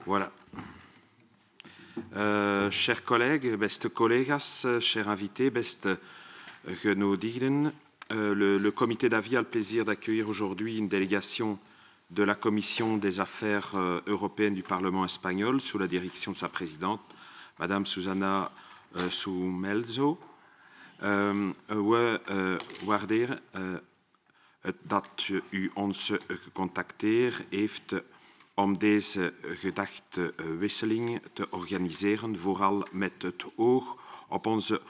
Voilà. Chers collègues, beste collega's, chers invités, beste genodigden, le comité d'avis a le plaisir d'accueillir aujourd'hui une délégation de la Commission des affaires européennes du Parlement espagnol sous la direction de sa présidente, Madame Susana Sumelzo. We waarderen dat u ons gecontacteerd heeft om deze gedachtewisseling te organiseren, vooral met het oog op onze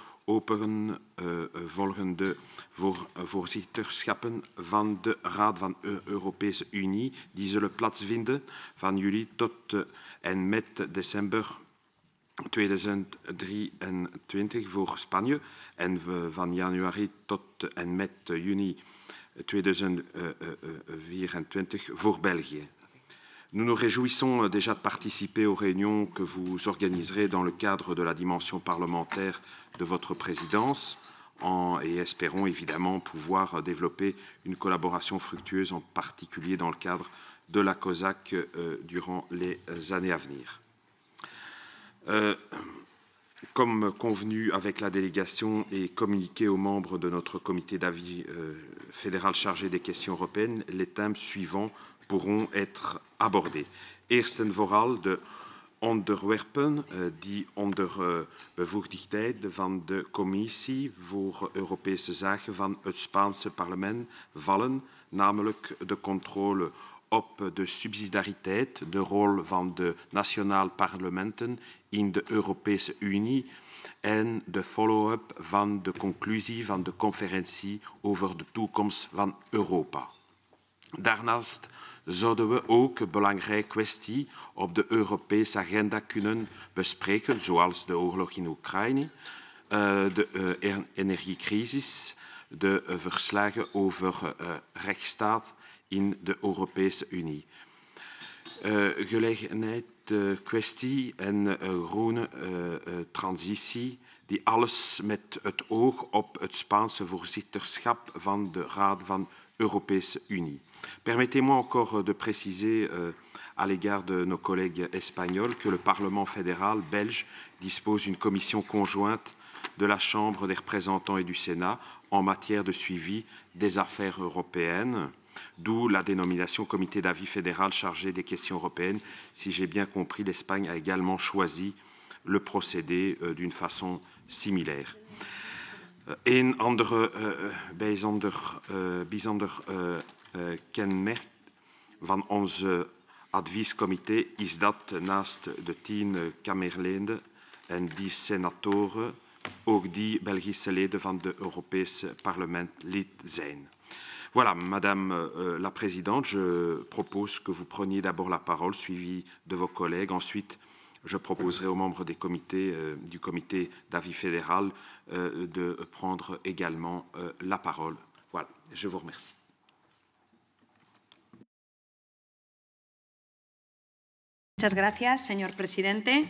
volgende voorzitterschappen van de Raad van de Europese Unie, die zullen plaatsvinden van juli tot en met december 2023 voor Spanje en van januari tot en met juni 2024 voor België. Nous nous réjouissons déjà de participer aux réunions que vous organiserez dans le cadre de la dimension parlementaire de votre présidence et espérons évidemment pouvoir développer une collaboration fructueuse, en particulier dans le cadre de la COSAC durant les années à venir. Comme convenu avec la délégation et communiqué aux membres de notre comité d'avis fédéral chargé des questions européennes, les thèmes suivants pourront être abordés. Eerst en vooral de onderwerpen die onder bevoegdheid van de Commissie voor Europese Zaken van het Spaanse parlement vallen, namelijk de controle op de subsidiariteit, de rol van de nationale parlementen in de Europese Unie en de follow-up van de conclusie van de conferentie over de toekomst van Europa. Daarnaast zouden we ook een belangrijke kwestie op de Europese agenda kunnen bespreken, zoals de oorlog in Oekraïne, de energiecrisis, de verslagen over rechtsstaat in de Europese Unie. Gelegenheid, kwestie en groene transitie, die alles met het oog op het Spaanse voorzitterschap van de Raad van de Europese Unie. Permettez-moi encore de préciser à l'égard de nos collègues espagnols que le Parlement fédéral belge dispose d'une commission conjointe de la Chambre des représentants et du Sénat en matière de suivi des affaires européennes, d'où la dénomination comité d'avis fédéral chargé des questions européennes. Si j'ai bien compris, l'Espagne a également choisi le procédé d'une façon similaire. Een andere bijzonder kenmerk van onze adviescomité is dat naast de 10 Kamerleden en 10 senatoren ook die Belgische leden van het Europese parlement lid zijn. Voilà, Madame la Présidente, je propose que vous preniez d'abord la parole, suivi de vos collègues. Ensuite, je proposerai aux membres des comités, du comité d'avis fédéral de prendre également la parole. Voilà, je vous remercie. Muchas gracias, señor presidente.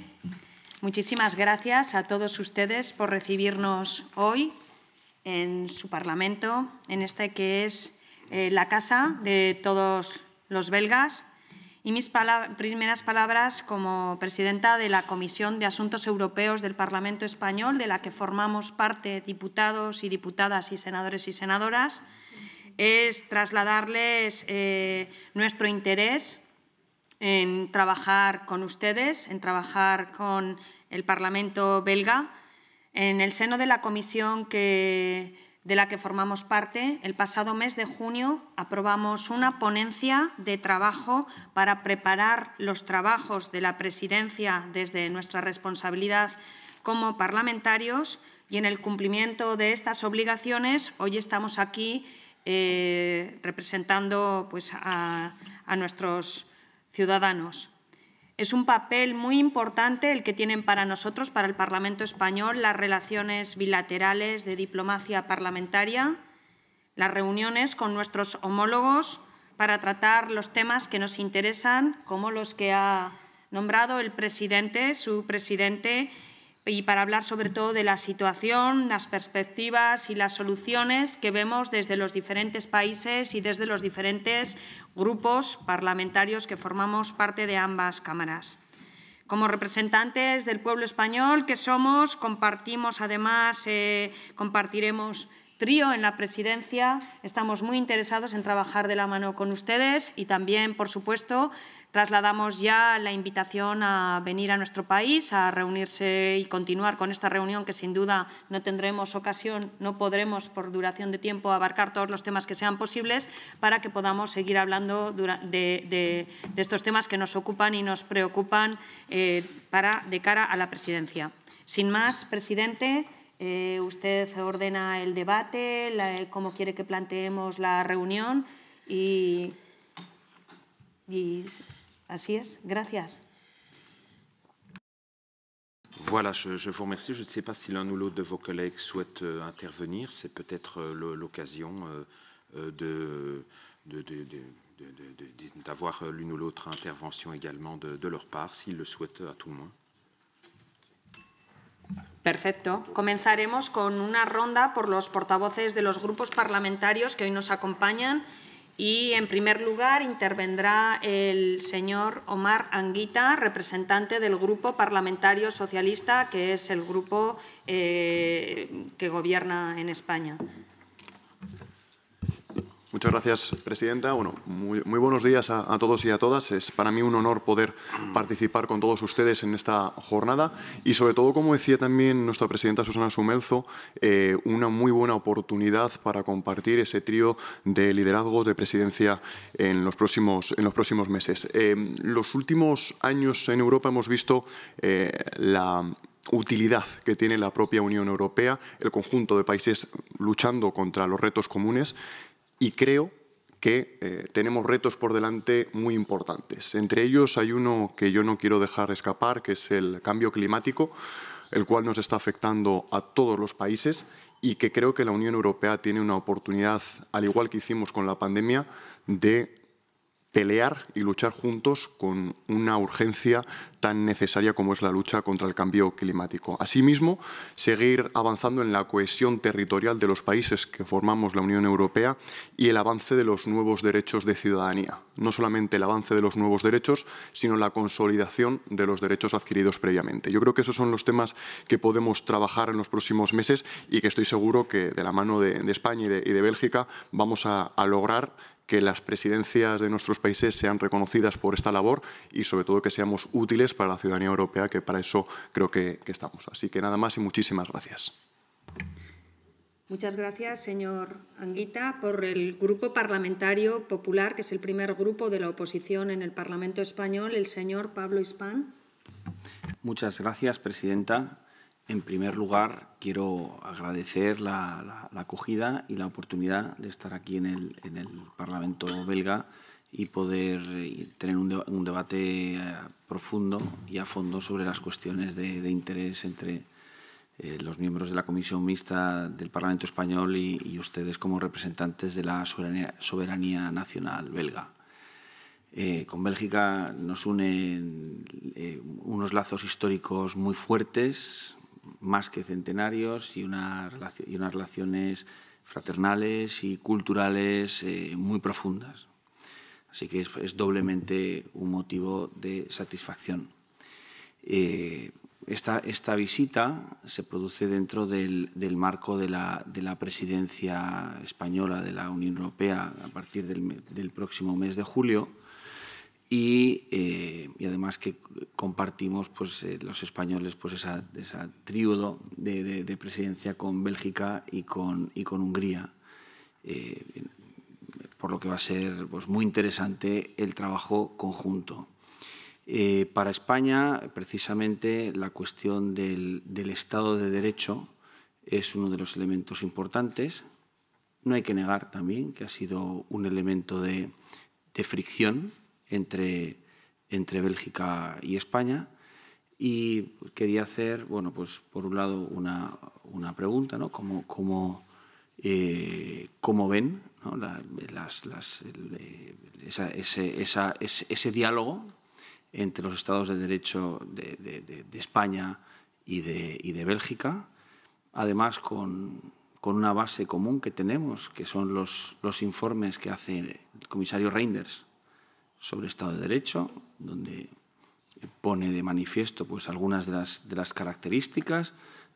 Muchísimas gracias a todos ustedes por recibirnos hoy en su Parlamento, en este que es la casa de todos los belgas. Y mis primeras palabras como presidenta de la Comisión de Asuntos Europeos del Parlamento Español, de la que formamos parte diputados y diputadas y senadores y senadoras, es trasladarles nuestro interés en trabajar con ustedes, en trabajar con el Parlamento belga. En el seno de la comisión de la que formamos parte, el pasado mes de junio aprobamos una ponencia de trabajo para preparar los trabajos de la presidencia desde nuestra responsabilidad como parlamentarios y en el cumplimiento de estas obligaciones hoy estamos aquí representando pues, a nuestros ciudadanos. Es un papel muy importante el que tienen para nosotros, para el Parlamento español, las relaciones bilaterales de diplomacia parlamentaria, las reuniones con nuestros homólogos para tratar los temas que nos interesan, como los que ha nombrado el presidente, su presidente, y para hablar sobre todo de la situación, las perspectivas y las soluciones que vemos desde los diferentes países y desde los diferentes grupos parlamentarios que formamos parte de ambas cámaras. Como representantes del pueblo español que somos, compartiremos trío en la presidencia. Estamos muy interesados en trabajar de la mano con ustedes y también, por supuesto, trasladamos ya la invitación a venir a nuestro país, a reunirse y continuar con esta reunión que sin duda no tendremos ocasión, no podremos por duración de tiempo abarcar todos los temas que sean posibles para que podamos seguir hablando de estos temas que nos ocupan y nos preocupan de cara a la presidencia. Sin más, presidente, usted ordena el debate, cómo quiere que planteemos la reunión y así es. Gracias. Voilà, je vous remercie. Je ne sais pas si l'un ou l'autre de vos collègues souhaite intervenir. C'est peut-être l'occasion d'avoir l'une ou l'autre intervention également de leur part, s'ils le souhaitent à tout le moins. Perfecto. Comenzaremos con una ronda por los portavoces de los grupos parlamentarios que hoy nos acompañan y, en primer lugar, intervendrá el señor Omar Anguita, representante del Grupo Parlamentario Socialista, que es el grupo que gobierna en España. Muchas gracias, presidenta. Bueno, muy buenos días a todos y a todas. Es para mí un honor poder participar con todos ustedes en esta jornada y, sobre todo, como decía también nuestra presidenta Susana Sumelzo, una muy buena oportunidad para compartir ese trío de liderazgo de presidencia en los próximos meses. Los últimos años en Europa hemos visto la utilidad que tiene la propia Unión Europea, el conjunto de países luchando contra los retos comunes. Y creo que tenemos retos por delante muy importantes. Entre ellos hay uno que yo no quiero dejar escapar, que es el cambio climático, el cual nos está afectando a todos los países y que creo que la Unión Europea tiene una oportunidad, al igual que hicimos con la pandemia, de pelear y luchar juntos con una urgencia tan necesaria como es la lucha contra el cambio climático. Asimismo, seguir avanzando en la cohesión territorial de los países que formamos la Unión Europea y el avance de los nuevos derechos de ciudadanía. No solamente el avance de los nuevos derechos, sino la consolidación de los derechos adquiridos previamente. Yo creo que esos son los temas que podemos trabajar en los próximos meses y que estoy seguro que de la mano de España y de Bélgica vamos a lograr que las presidencias de nuestros países sean reconocidas por esta labor y, sobre todo, que seamos útiles para la ciudadanía europea, que para eso creo que estamos. Así que nada más y muchísimas gracias. Muchas gracias, señor Anguita. Por el Grupo Parlamentario Popular, que es el primer grupo de la oposición en el Parlamento español, el señor Pablo Hispán. Muchas gracias, presidenta. En primer lugar, quiero agradecer la acogida y la oportunidad de estar aquí en el Parlamento belga y poder tener un debate profundo y a fondo sobre las cuestiones de interés entre los miembros de la Comisión Mixta del Parlamento Español y ustedes como representantes de la soberanía nacional belga. Con Bélgica nos unen unos lazos históricos muy fuertes, más que centenarios, y unas relaciones fraternales y culturales muy profundas. Así que es doblemente un motivo de satisfacción. Esta visita se produce dentro del marco de la presidencia española de la Unión Europea a partir del próximo mes de julio. Y además que compartimos los españoles esa tríodo de presidencia con Bélgica y con Hungría, por lo que va a ser muy interesante el trabajo conjunto. Para España, precisamente, la cuestión del Estado de Derecho es uno de los elementos importantes. No hay que negar también que ha sido un elemento de fricción entre Bélgica y España, y quería hacer, por un lado, una pregunta, ¿no? ¿Cómo ven, ¿no? ese diálogo entre los Estados de Derecho de España y de Bélgica, además con una base común que tenemos, que son los informes que hace el comisario Reynders sobre Estado de Derecho, donde pone de manifiesto pues, algunas de las características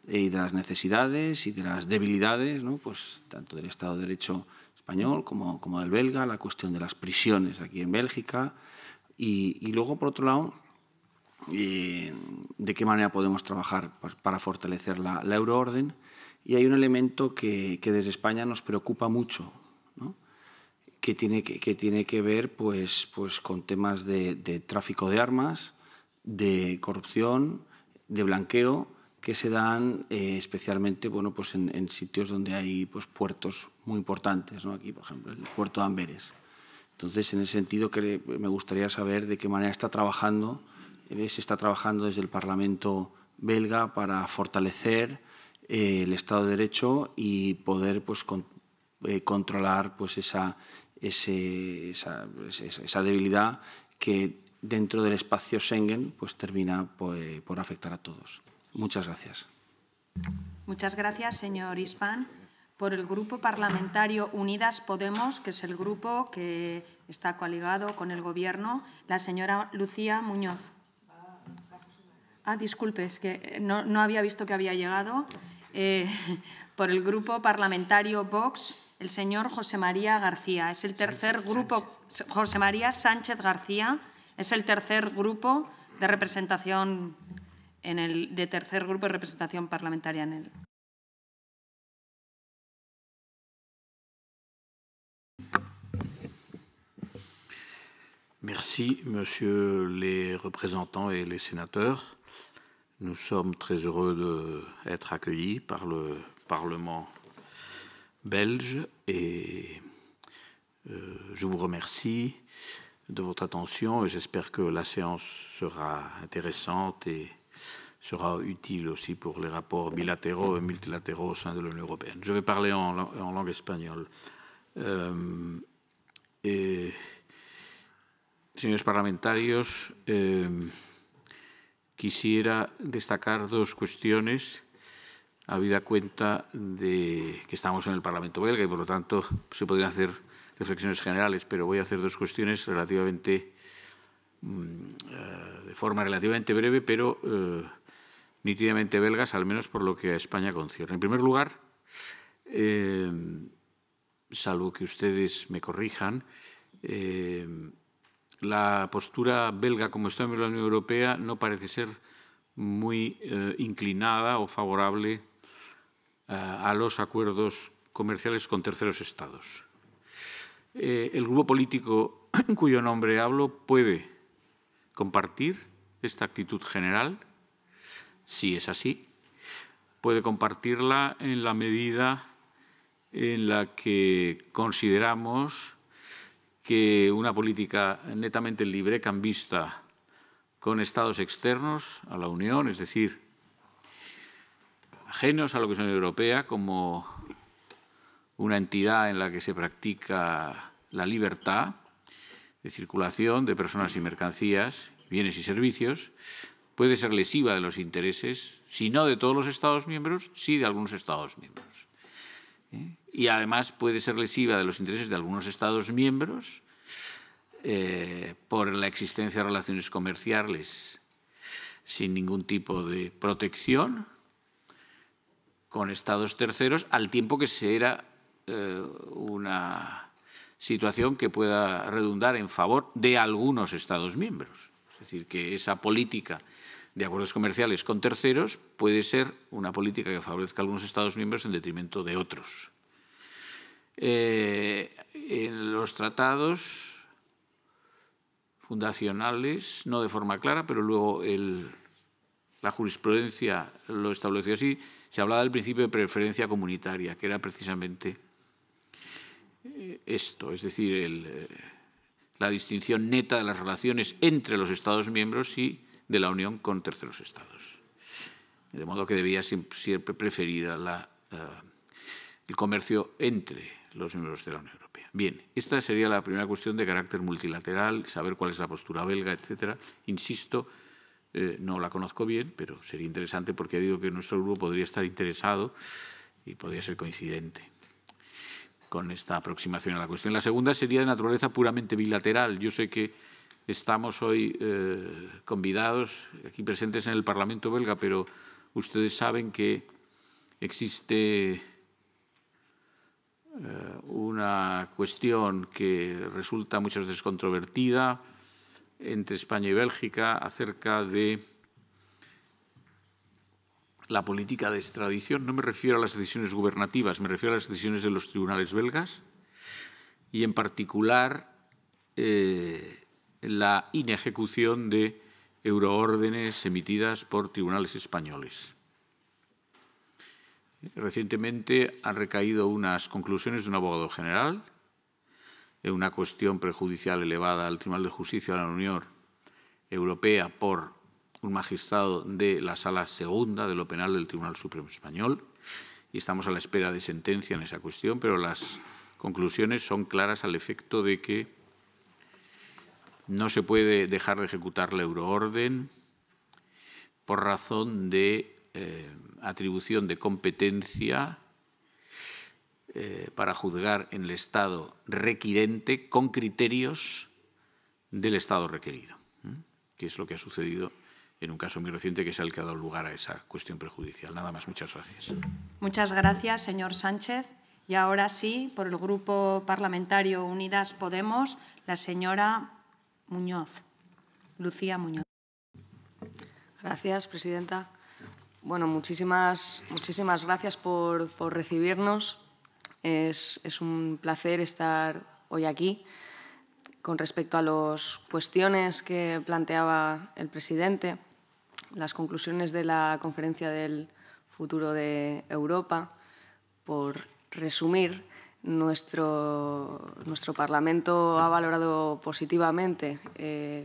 y de las necesidades y de las debilidades, ¿no? Pues, tanto del Estado de Derecho español como del belga, la cuestión de las prisiones aquí en Bélgica y luego, por otro lado, de qué manera podemos trabajar pues, para fortalecer la euroorden. Y hay un elemento que desde España nos preocupa mucho, ¿no? que tiene que ver pues, con temas de tráfico de armas, de corrupción, de blanqueo, que se dan especialmente bueno, pues en sitios donde hay pues, puertos muy importantes, ¿no? Aquí, por ejemplo, el puerto de Amberes. Entonces, en ese sentido, me gustaría saber de qué manera se está trabajando desde el Parlamento belga para fortalecer el Estado de Derecho y poder pues, controlar pues, esa debilidad que dentro del espacio Schengen pues, termina por afectar a todos. Muchas gracias. Muchas gracias, señor Ispan. Por el Grupo Parlamentario Unidas Podemos, que es el grupo que está coaligado con el Gobierno, la señora Lucía Muñoz. Disculpe, es que no había visto que había llegado. Por el Grupo Parlamentario Vox, el señor José María García. Es el tercer grupo, José María Sánchez García, es el tercer grupo de representación parlamentaria en el. Merci, Monsieur les représentants et les sénateurs. Nous sommes très heureux d'être accueillis par le Parlement belge et je vous remercie de votre attention et j'espère que la séance sera intéressante et sera utile aussi pour les rapports bilatéraux et multilatéraux au sein de l'Union européenne. Je vais parler en langue espagnole. Señores parlamentarios, quisiera destacar dos cuestiones, habida cuenta de que estamos en el Parlamento belga y, por lo tanto, se podrían hacer reflexiones generales, pero voy a hacer dos cuestiones de forma relativamente breve, pero nítidamente belgas, al menos por lo que a España concierne. En primer lugar, salvo que ustedes me corrijan, la postura belga como está en la Unión Europea no parece ser muy inclinada o favorable a los acuerdos comerciales con terceros estados. El grupo político en cuyo nombre hablo puede compartir esta actitud general, si es así. Puede compartirla en la medida en la que consideramos que una política netamente librecambista con estados externos a la Unión, es decir, ajenos a lo que es la Unión Europea, como una entidad en la que se practica la libertad de circulación de personas y mercancías, bienes y servicios, puede ser lesiva de los intereses, si no de todos los Estados miembros, sí de algunos Estados miembros. Y además puede ser lesiva de los intereses de algunos Estados miembros por la existencia de relaciones comerciales sin ningún tipo de protección con Estados terceros, al tiempo que será una situación que pueda redundar en favor de algunos Estados miembros. Es decir, que esa política de acuerdos comerciales con terceros puede ser una política que favorezca a algunos Estados miembros en detrimento de otros. En los tratados fundacionales, no de forma clara, pero luego la jurisprudencia lo estableció así, se hablaba del principio de preferencia comunitaria, que era precisamente esto, es decir, la distinción neta de las relaciones entre los Estados miembros y de la Unión con terceros Estados. De modo que debía siempre preferida el comercio entre los miembros de la Unión Europea. Bien, esta sería la primera cuestión de carácter multilateral, saber cuál es la postura belga, etcétera. Insisto, no la conozco bien, pero sería interesante porque digo que nuestro grupo podría estar interesado y podría ser coincidente con esta aproximación a la cuestión. La segunda sería de naturaleza puramente bilateral. Yo sé que estamos hoy convidados, aquí presentes en el Parlamento belga, pero ustedes saben que existe una cuestión que resulta muchas veces controvertida entre España y Bélgica acerca de la política de extradición. No me refiero a las decisiones gubernativas, me refiero a las decisiones de los tribunales belgas y, en particular, la inejecución de euroórdenes emitidas por tribunales españoles. Recientemente han recaído unas conclusiones de un abogado general en una cuestión prejudicial elevada al Tribunal de Justicia de la Unión Europea por un magistrado de la Sala Segunda de lo Penal del Tribunal Supremo Español, y estamos a la espera de sentencia en esa cuestión, pero las conclusiones son claras al efecto de que no se puede dejar de ejecutar la euroorden por razón de atribución de competencia para juzgar en el Estado requirente con criterios del Estado requerido, que es lo que ha sucedido en un caso muy reciente, que es el que ha dado lugar a esa cuestión prejudicial. Nada más, muchas gracias. Muchas gracias, señor Sánchez. Y ahora sí, por el Grupo Parlamentario Unidas Podemos, la señora Muñoz, Lucía Muñoz. Gracias, presidenta. Bueno, muchísimas gracias por recibirnos. Es un placer estar hoy aquí. Con respecto a las cuestiones que planteaba el presidente, las conclusiones de la Conferencia del Futuro de Europa, por resumir, nuestro Parlamento ha valorado positivamente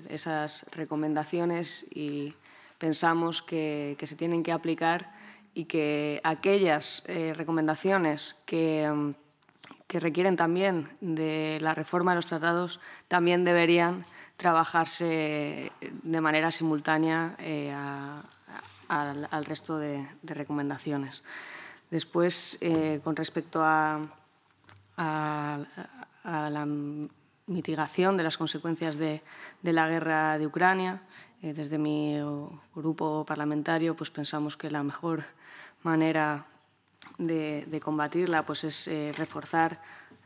esas recomendaciones y pensamos que se tienen que aplicar y que aquellas recomendaciones que requieren también de la reforma de los tratados también deberían trabajarse de manera simultánea al resto de recomendaciones. Después, con respecto a la mitigación de las consecuencias de la guerra de Ucrania, desde mi grupo parlamentario pues pensamos que la mejor manera de combatirla pues es reforzar,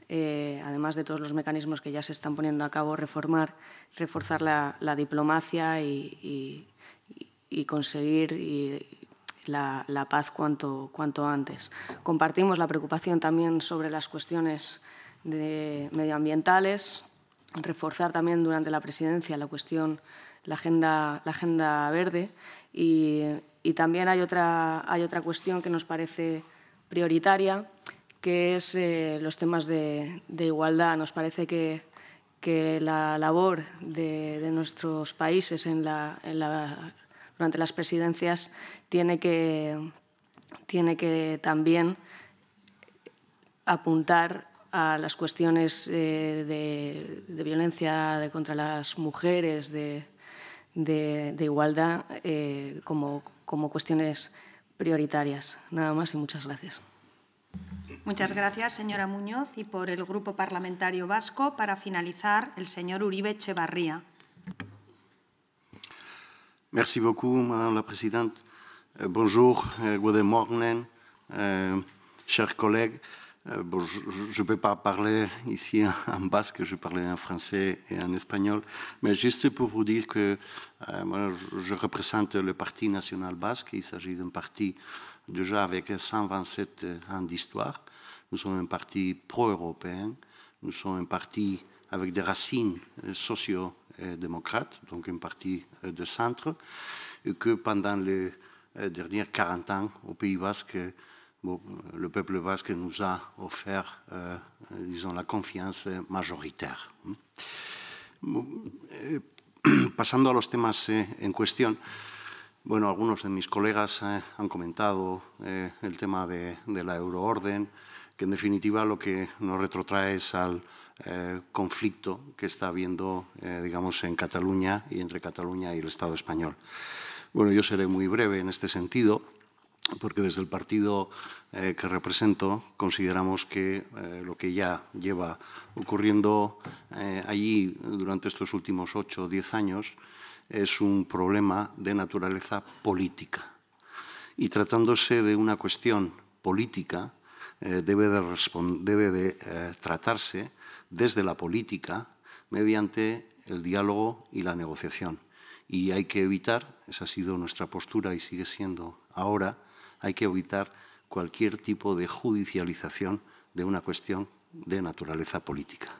además de todos los mecanismos que ya se están poniendo a cabo, reforzar la diplomacia y conseguir la paz cuanto antes. Compartimos la preocupación también sobre las cuestiones medioambientales, reforzar también durante la presidencia la agenda verde y también hay otra cuestión que nos parece prioritaria, que es los temas de igualdad. Nos parece que la labor de nuestros países durante las presidencias tiene que también apuntar a las cuestiones de violencia contra las mujeres, de igualdad, como cuestiones prioritarias. Nada más y muchas gracias. Muchas gracias, señora Muñoz. Y por el Grupo Parlamentario Vasco, para finalizar, el señor Uribe Etxebarria. Merci beaucoup, Madame la Présidente. Bonjour, good morning, chers collègues. Je ne peux pas parler ici en basque, je parlais en français et en espagnol, mais juste pour vous dire que moi, je représente le Parti national basque. Il s'agit d'un parti déjà avec 127 ans d'histoire. Nous sommes un parti pro-européen, nous sommes un parti avec des racines socio-démocrates, donc un parti de centre, et que pendant les derniers 40 ans au Pays basque, le peuple basque nous a offert, disons, la confianza majoritaire. Pasando a los temas en cuestión, bueno, algunos de mis colegas han comentado el tema de la euroorden, que en definitiva lo que nos retrotrae es al conflicto que está habiendo, digamos, en Cataluña y entre Cataluña y el Estado español. Bueno, yo seré muy breve en este sentido. porque desde el partido que represento consideramos que lo que ya lleva ocurriendo allí durante estos últimos 8 o 10 años es un problema de naturaleza política. Y tratándose de una cuestión política, debe de tratarse desde la política mediante el diálogo y la negociación. Y hay que evitar, esa ha sido nuestra postura y sigue siendo ahora, hay que evitar cualquier tipo de judicialización de una cuestión de naturaleza política.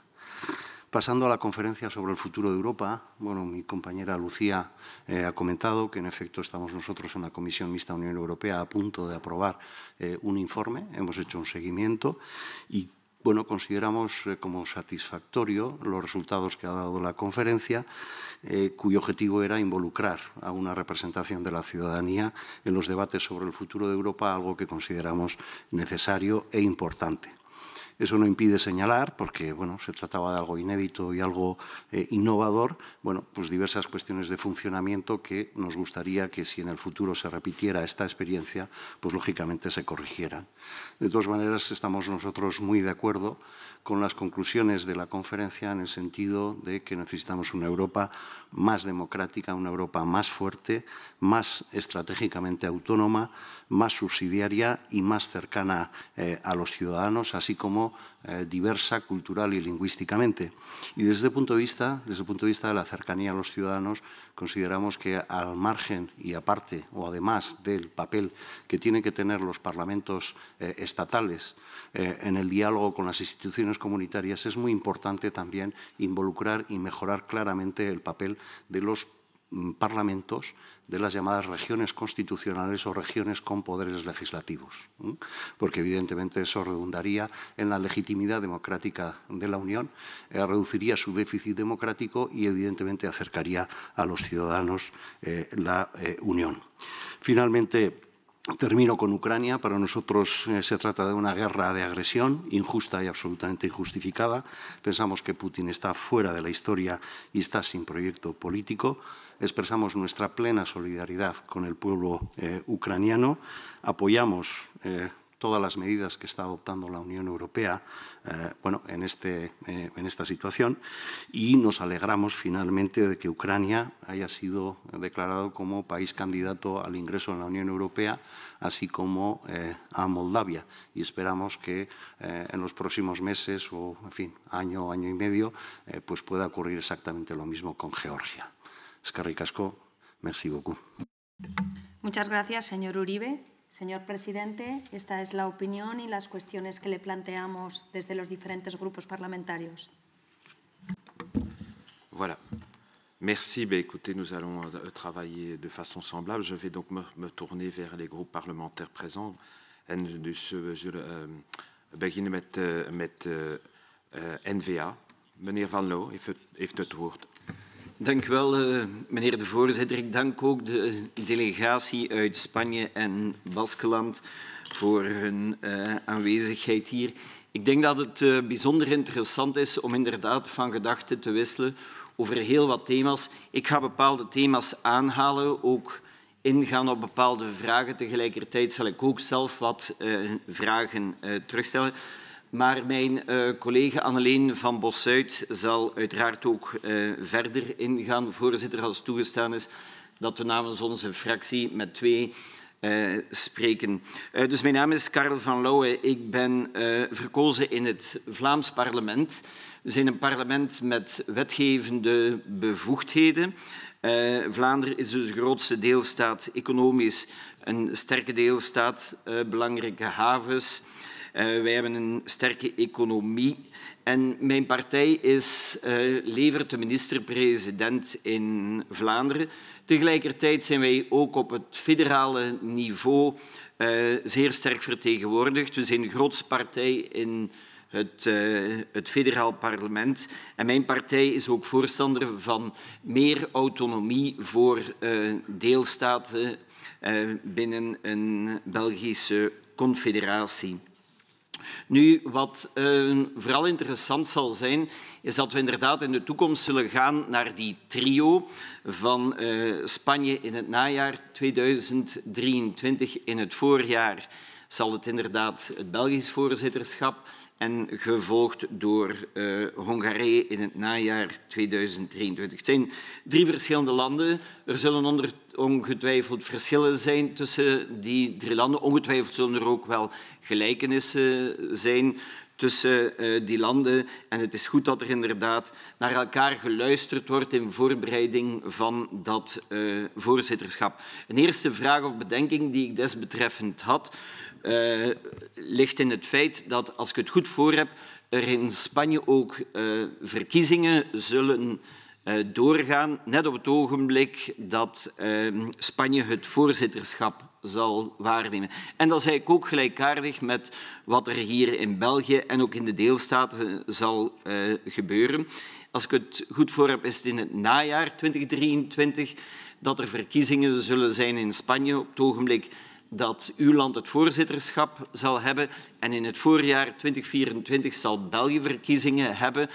Pasando a la conferencia sobre el futuro de Europa, bueno, mi compañera Lucía ha comentado que en efecto estamos nosotros en la Comisión Mixta Unión Europea a punto de aprobar un informe, hemos hecho un seguimiento y bueno, consideramos como satisfactorio los resultados que ha dado la conferencia, cuyo objetivo era involucrar a una representación de la ciudadanía en los debates sobre el futuro de Europa, algo que consideramos necesario e importante. Eso no impide señalar, porque bueno, se trataba de algo inédito y algo innovador, bueno, pues diversas cuestiones de funcionamiento que nos gustaría que si en el futuro se repitiera esta experiencia, pues lógicamente se corrigieran. De todas maneras, estamos nosotros muy de acuerdo con las conclusiones de la conferencia en el sentido de que necesitamos una Europa más democrática, una Europa más fuerte, más estratégicamente autónoma, más subsidiaria y más cercana a los ciudadanos, así como diversa cultural y lingüísticamente. Y desde el punto de vista de la cercanía a los ciudadanos, consideramos que al margen y aparte o además del papel que tienen que tener los parlamentos estatales en el diálogo con las instituciones comunitarias, es muy importante también involucrar y mejorar claramente el papel de los parlamentos de las llamadas regiones constitucionales o regiones con poderes legislativos, porque evidentemente eso redundaría en la legitimidad democrática de la Unión, reduciría su déficit democrático y evidentemente acercaría a los ciudadanos la Unión. Finalmente, termino con Ucrania. Para nosotros se trata de una guerra de agresión injusta y absolutamente injustificada. Pensamos que Putin está fuera de la historia y está sin proyecto político. Expresamos nuestra plena solidaridad con el pueblo ucraniano. Apoyamos todas las medidas que está adoptando la Unión Europea bueno, en esta situación y nos alegramos finalmente de que Ucrania haya sido declarado como país candidato al ingreso en la Unión Europea, así como a Moldavia. Y esperamos que en los próximos meses o, en fin, año y medio, pues pueda ocurrir exactamente lo mismo con Georgia. Eskerrik asko, merci beaucoup. Muchas gracias, señor Uribe. Señor presidente, esta es la opinión y las cuestiones que le planteamos desde los diferentes grupos parlamentarios. Voilà. Merci. Ben, écoutez, nous allons travailler de façon semblable. Je vais donc me tourner vers les groupes parlementaires présents. En dus beginnen met N-VA. Meneer Van Loo heeft het woord. Dank u wel, meneer de voorzitter. Ik dank ook de delegatie uit Spanje en Baskeland voor hun aanwezigheid hier. Ik denk dat het bijzonder interessant is om inderdaad van gedachten te wisselen over heel wat thema's. Ik ga bepaalde thema's aanhalen, ook ingaan op bepaalde vragen. Tegelijkertijd zal ik ook zelf wat vragen terugstellen. Maar mijn collega Anneleen van Bosuit zal uiteraard ook verder ingaan, voorzitter, als het toegestaan is, dat we namens onze fractie met 2 spreken. Dus mijn naam is Karel van Lauwe. Ik ben verkozen in het Vlaams parlement. We zijn een parlement met wetgevende bevoegdheden. Vlaanderen is dus de grootste deelstaat, economisch een sterke deelstaat, belangrijke havens. Wij hebben een sterke economie en mijn partij levert de minister-president in Vlaanderen. Tegelijkertijd zijn wij ook op het federale niveau zeer sterk vertegenwoordigd. We zijn de grootste partij in het federaal parlement. En mijn partij is ook voorstander van meer autonomie voor deelstaten binnen een Belgische confederatie. Nu, wat vooral interessant zal zijn, is dat we inderdaad in de toekomst zullen gaan naar die trio van Spanje in het najaar 2023. In het voorjaar zal het inderdaad het Belgisch voorzitterschap en gevolgd door Hongarije in het najaar 2023. Het zijn 3 verschillende landen. Er zullen ongetwijfeld verschillen zijn tussen die 3 landen. Ongetwijfeld zullen er ook wel gelijkenissen zijn tussen die landen. En het is goed dat er inderdaad naar elkaar geluisterd wordt in voorbereiding van dat voorzitterschap. Een eerste vraag of bedenking die ik desbetreffend had, ligt in het feit dat, als ik het goed voor heb, er in Spanje ook verkiezingen zullen doorgaan, net op het ogenblik dat Spanje het voorzitterschap zal waarnemen. En dat is eigenlijk ook gelijkaardig met wat er hier in België en ook in de deelstaten zal gebeuren. Als ik het goed voor heb, is het in het najaar 2023 dat er verkiezingen zullen zijn in Spanje op het ogenblik dat uw land het voorzitterschap zal hebben. En in het voorjaar 2024 zal België verkiezingen hebben.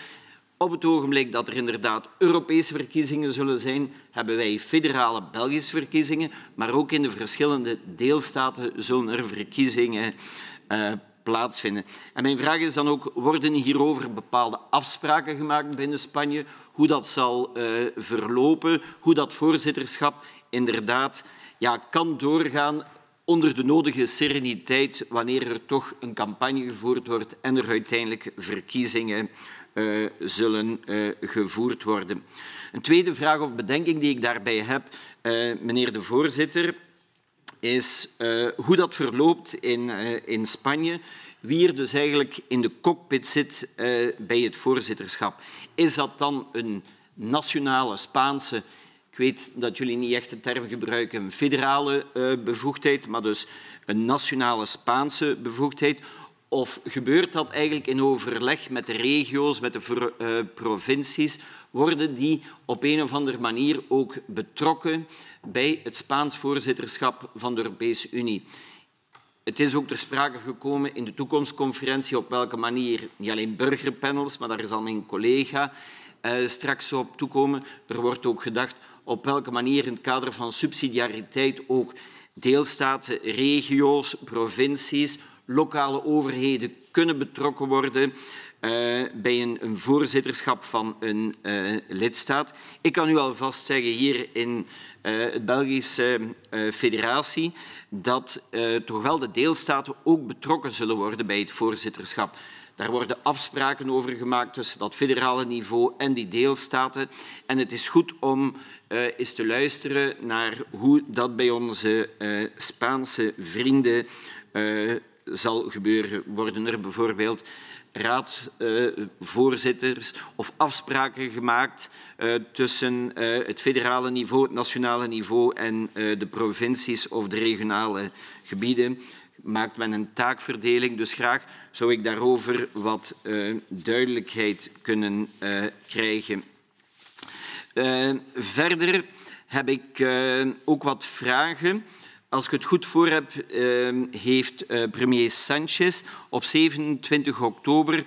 Op het ogenblik dat er inderdaad Europese verkiezingen zullen zijn, hebben wij federale Belgische verkiezingen, maar ook in de verschillende deelstaten zullen er verkiezingen plaatsvinden. En mijn vraag is dan ook, worden hierover bepaalde afspraken gemaakt binnen Spanje, hoe dat zal verlopen, hoe dat voorzitterschap inderdaad kan doorgaan onder de nodige sereniteit wanneer er toch een campagne gevoerd wordt en er uiteindelijk verkiezingen zullen gevoerd worden. Een tweede vraag of bedenking die ik daarbij heb, meneer de voorzitter, is hoe dat verloopt in Spanje. Wie er dus eigenlijk in de cockpit zit bij het voorzitterschap. Is dat dan een nationale Spaanse, ik weet dat jullie niet echt de term gebruiken, een federale bevoegdheid, maar dus een nationale Spaanse bevoegdheid? Of gebeurt dat eigenlijk in overleg met de regio's, met de provincies? Worden die op een of andere manier ook betrokken bij het Spaans voorzitterschap van de Europese Unie? Het is ook ter sprake gekomen in de toekomstconferentie op welke manier, niet alleen burgerpanels, maar daar zal mijn collega straks op toekomen. Er wordt ook gedacht op welke manier in het kader van subsidiariteit ook deelstaten, regio's, provincies, lokale overheden kunnen betrokken worden bij een voorzitterschap van een lidstaat. Ik kan u alvast zeggen hier in de Belgische federatie dat toch wel de deelstaten ook betrokken zullen worden bij het voorzitterschap. Daar worden afspraken over gemaakt tussen dat federale niveau en die deelstaten. En het is goed om eens te luisteren naar hoe dat bij onze Spaanse vrienden zal gebeuren. Worden er bijvoorbeeld raadsvoorzitters of afspraken gemaakt tussen het federale niveau, het nationale niveau en de provincies of de regionale gebieden? Maakt men een taakverdeling, dus graag zou ik daarover wat duidelijkheid kunnen krijgen. Verder heb ik ook wat vragen. Als ik het goed voor heb, heeft premier Sánchez op 27 oktober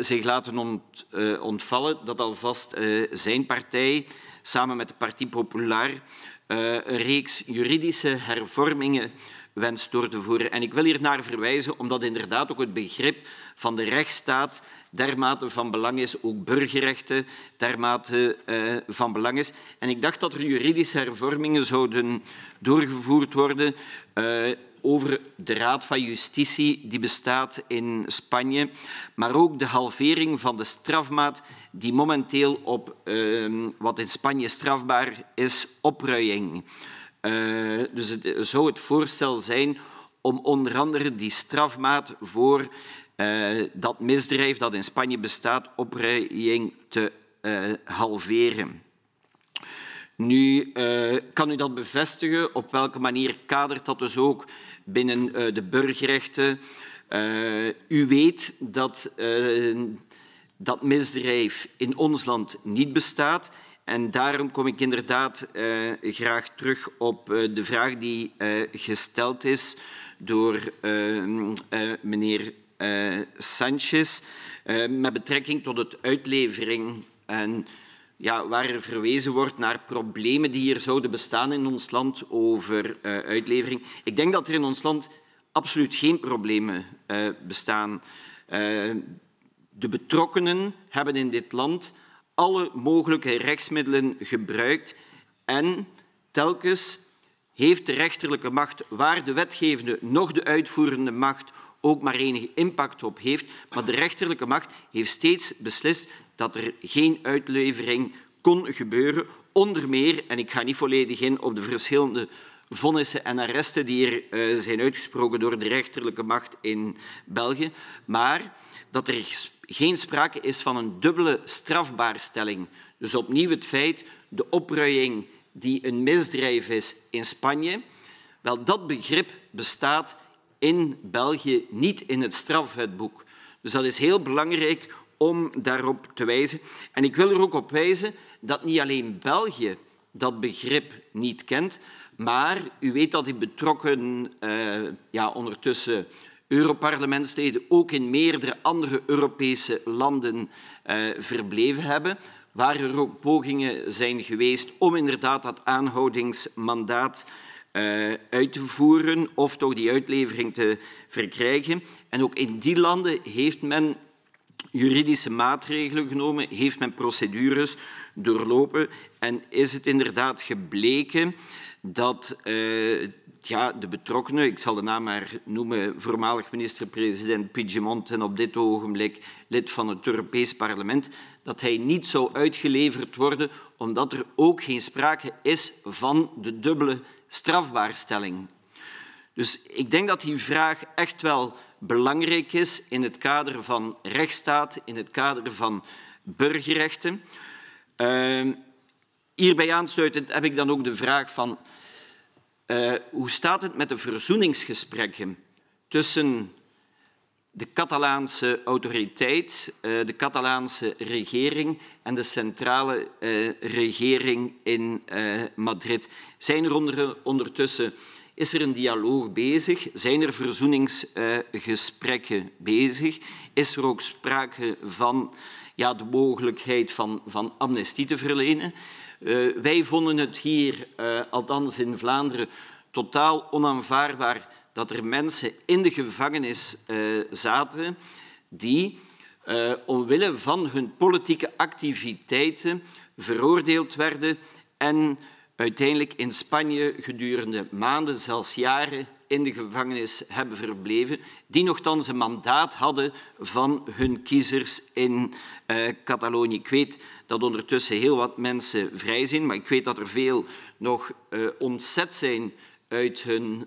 zich laten ontvallen dat alvast zijn partij samen met de Parti Popular een reeks juridische hervormingen wenst door te voeren. En ik wil hier naar verwijzen, omdat inderdaad ook het begrip van de rechtsstaat dermate van belang is, ook burgerrechten dermate van belang is. En ik dacht dat er juridische hervormingen zouden doorgevoerd worden over de Raad van Justitie die bestaat in Spanje, maar ook de halvering van de strafmaat die momenteel op wat in Spanje strafbaar is, opruiing. Dus het zou het voorstel zijn om onder andere die strafmaat voor dat misdrijf dat in Spanje bestaat, opruiing, te halveren. Nu, kan u dat bevestigen? Op welke manier kadert dat dus ook binnen de burgerrechten? U weet dat dat misdrijf in ons land niet bestaat En daarom kom ik inderdaad graag terug op de vraag die gesteld is door meneer Sanchez met betrekking tot het uitlevering en ja, waar er verwezen wordt naar problemen die hier zouden bestaan in ons land over uitlevering. Ik denk dat er in ons land absoluut geen problemen bestaan. De betrokkenen hebben in dit land alle mogelijke rechtsmiddelen gebruikt en telkens heeft de rechterlijke macht, waar de wetgevende nog de uitvoerende macht ook maar enige impact op heeft, maar de rechterlijke macht heeft steeds beslist dat er geen uitlevering kon gebeuren, onder meer, en ik ga niet volledig in op de verschillende vonnissen en arresten die er zijn uitgesproken door de rechterlijke macht in België, maar dat er geen sprake is van een dubbele strafbaarstelling. Dus opnieuw het feit, de opruiing die een misdrijf is in Spanje, wel dat begrip bestaat in België niet in het strafwetboek. Dus dat is heel belangrijk om daarop te wijzen. En ik wil er ook op wijzen dat niet alleen België dat begrip niet kent, maar u weet dat die betrokken ondertussen Europarlementsleden ook in meerdere andere Europese landen verbleven hebben, waar er ook pogingen zijn geweest om inderdaad dat aanhoudingsmandaat uit te voeren of toch die uitlevering te verkrijgen. En ook in die landen heeft men juridische maatregelen genomen, heeft men procedures doorlopen en is het inderdaad gebleken dat de betrokkenen, ik zal de naam maar noemen, voormalig minister-president Puigdemont en op dit ogenblik lid van het Europees Parlement, dat hij niet zou uitgeleverd worden omdat er ook geen sprake is van de dubbele strafbaarstelling. Dus ik denk dat die vraag echt wel belangrijk is in het kader van rechtsstaat, in het kader van burgerrechten. Hierbij aansluitend heb ik dan ook de vraag van hoe staat het met de verzoeningsgesprekken tussen de Catalaanse autoriteit, de Catalaanse regering en de centrale regering in Madrid? Zijn er ondertussen, is er een dialoog bezig? Zijn er verzoeningsgesprekken bezig? Is er ook sprake van de mogelijkheid van amnestie te verlenen? Wij vonden het hier, althans in Vlaanderen, totaal onaanvaardbaar dat er mensen in de gevangenis zaten die omwille van hun politieke activiteiten veroordeeld werden en uiteindelijk in Spanje gedurende maanden, zelfs jaren, in de gevangenis hebben verbleven, die nochtans een mandaat hadden van hun kiezers in Catalonië. Ik weet dat ondertussen heel wat mensen vrij zijn, maar ik weet dat er veel nog ontzet zijn uit hun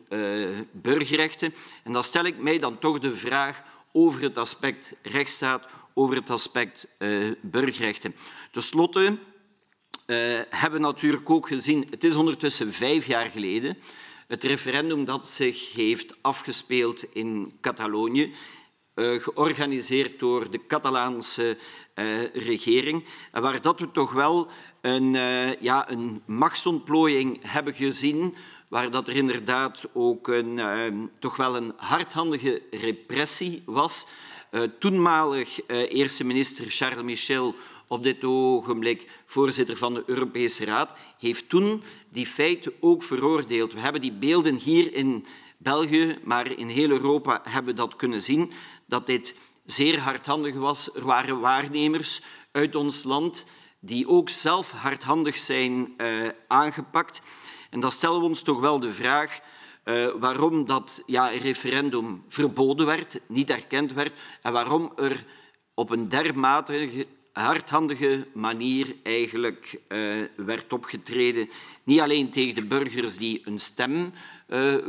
burgerrechten. En dan stel ik mij dan toch de vraag over het aspect rechtsstaat, over het aspect burgerrechten. Ten slotte hebben we natuurlijk ook gezien, het is ondertussen 5 jaar geleden, het referendum dat zich heeft afgespeeld in Catalonië, georganiseerd door de Catalaanse regering, en waar dat we toch wel een machtsontplooiing hebben gezien, waar dat er inderdaad ook toch wel een hardhandige repressie was. Toenmalig eerste minister Charles Michel, op dit ogenblik voorzitter van de Europese Raad, heeft toen die feiten ook veroordeeld. We hebben die beelden hier in België, maar in heel Europa hebben we dat kunnen zien, dat dit zeer hardhandig was. Er waren waarnemers uit ons land die ook zelf hardhandig zijn aangepakt. En dan stellen we ons toch wel de vraag waarom dat referendum verboden werd, niet erkend werd, en waarom er op een dermate hardhandige manier eigenlijk werd opgetreden. Niet alleen tegen de burgers die een stem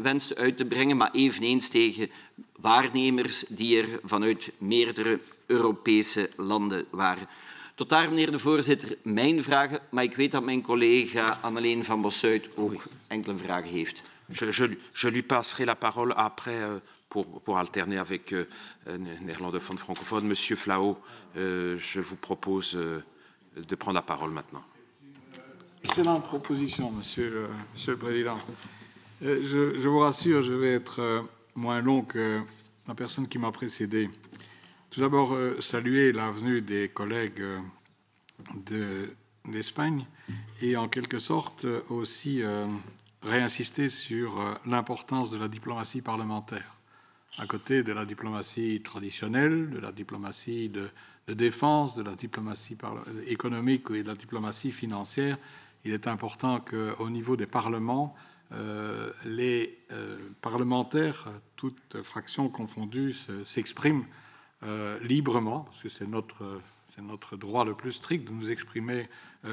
wensten uit te brengen, maar eveneens tegen waarnemers die er vanuit meerdere Europese landen waren. Tot daar, meneer de voorzitter, mijn vragen, maar ik weet dat mijn collega Anneleen van Bossuyt ook enkele vragen heeft. Je lui passerai la parole après pour alterner avec un néerlandophone francophone. Monsieur Flao, je vous propose de prendre la parole maintenant. Excellente proposition, Monsieur le Président. Je vous rassure, je vais être moins long que la personne qui m'a précédé. Tout d'abord, saluer la venue des collègues d'Espagne et en quelque sorte aussi réinsister sur l'importance de la diplomatie parlementaire. À côté de la diplomatie traditionnelle, de la diplomatie de défense, de la diplomatie économique et de la diplomatie financière, il est important qu'au niveau des parlements, les parlementaires, toutes fractions confondues, s'expriment librement, parce que c'est notre droit le plus strict de nous exprimer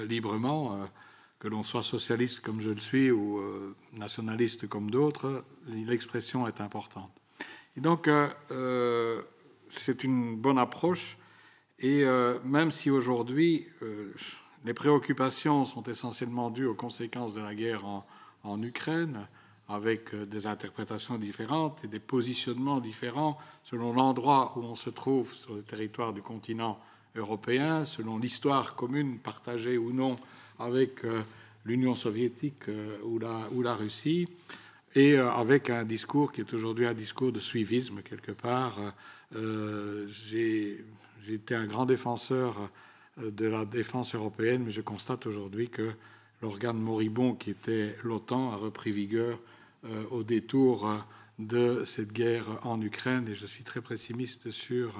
librement, que l'on soit socialiste comme je le suis ou nationaliste comme d'autres, l'expression est importante. Et donc, c'est une bonne approche, et même si aujourd'hui, les préoccupations sont essentiellement dues aux conséquences de la guerre en Ukraine, avec des interprétations différentes et des positionnements différents selon l'endroit où on se trouve sur le territoire du continent européen, selon l'histoire commune partagée ou non avec l'Union soviétique ou la Russie, et avec un discours qui est aujourd'hui un discours de suivisme quelque part. J'ai été un grand défenseur de la défense européenne, mais je constate aujourd'hui que l'organe moribond qui était l'OTAN a repris vigueur au détour de cette guerre en Ukraine, et je suis très pessimiste sur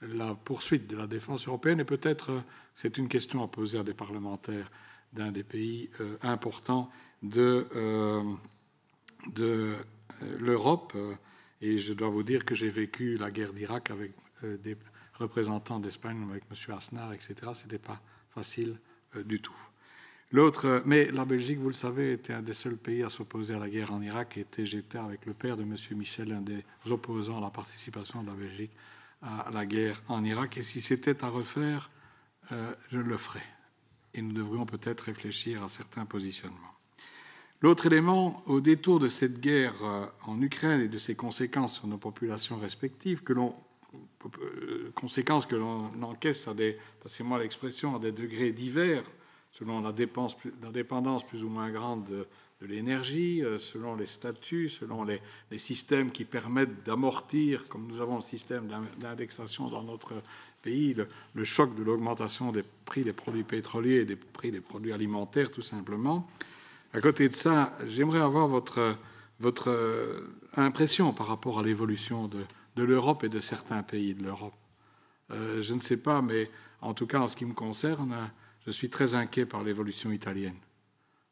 la poursuite de la défense européenne, et peut-être c'est une question à poser à des parlementaires d'un des pays importants de l'Europe. Et je dois vous dire que j'ai vécu la guerre d'Irak avec des représentants d'Espagne, avec M. Aznar, etc. Ce n'était pas facile du tout. Mais la Belgique, vous le savez, était un des seuls pays à s'opposer à la guerre en Irak. J'étais avec le père de M. Michel, un des opposants à la participation de la Belgique à la guerre en Irak. Et si c'était à refaire, je le ferais. Et nous devrions peut-être réfléchir à certains positionnements. L'autre élément, au détour de cette guerre en Ukraine et de ses conséquences sur nos populations respectives, conséquences que l'on encaisse à des, passez-moi l'expression, à des degrés divers, selon la dépendance plus ou moins grande de l'énergie, selon les statuts, selon les systèmes qui permettent d'amortir, comme nous avons le système d'indexation dans notre pays, le choc de l'augmentation des prix des produits pétroliers et des prix des produits alimentaires, tout simplement. À côté de ça, j'aimerais avoir votre impression par rapport à l'évolution de l'Europe et de certains pays de l'Europe. Je ne sais pas, mais en tout cas, en ce qui me concerne, je suis très inquiet par l'évolution italienne,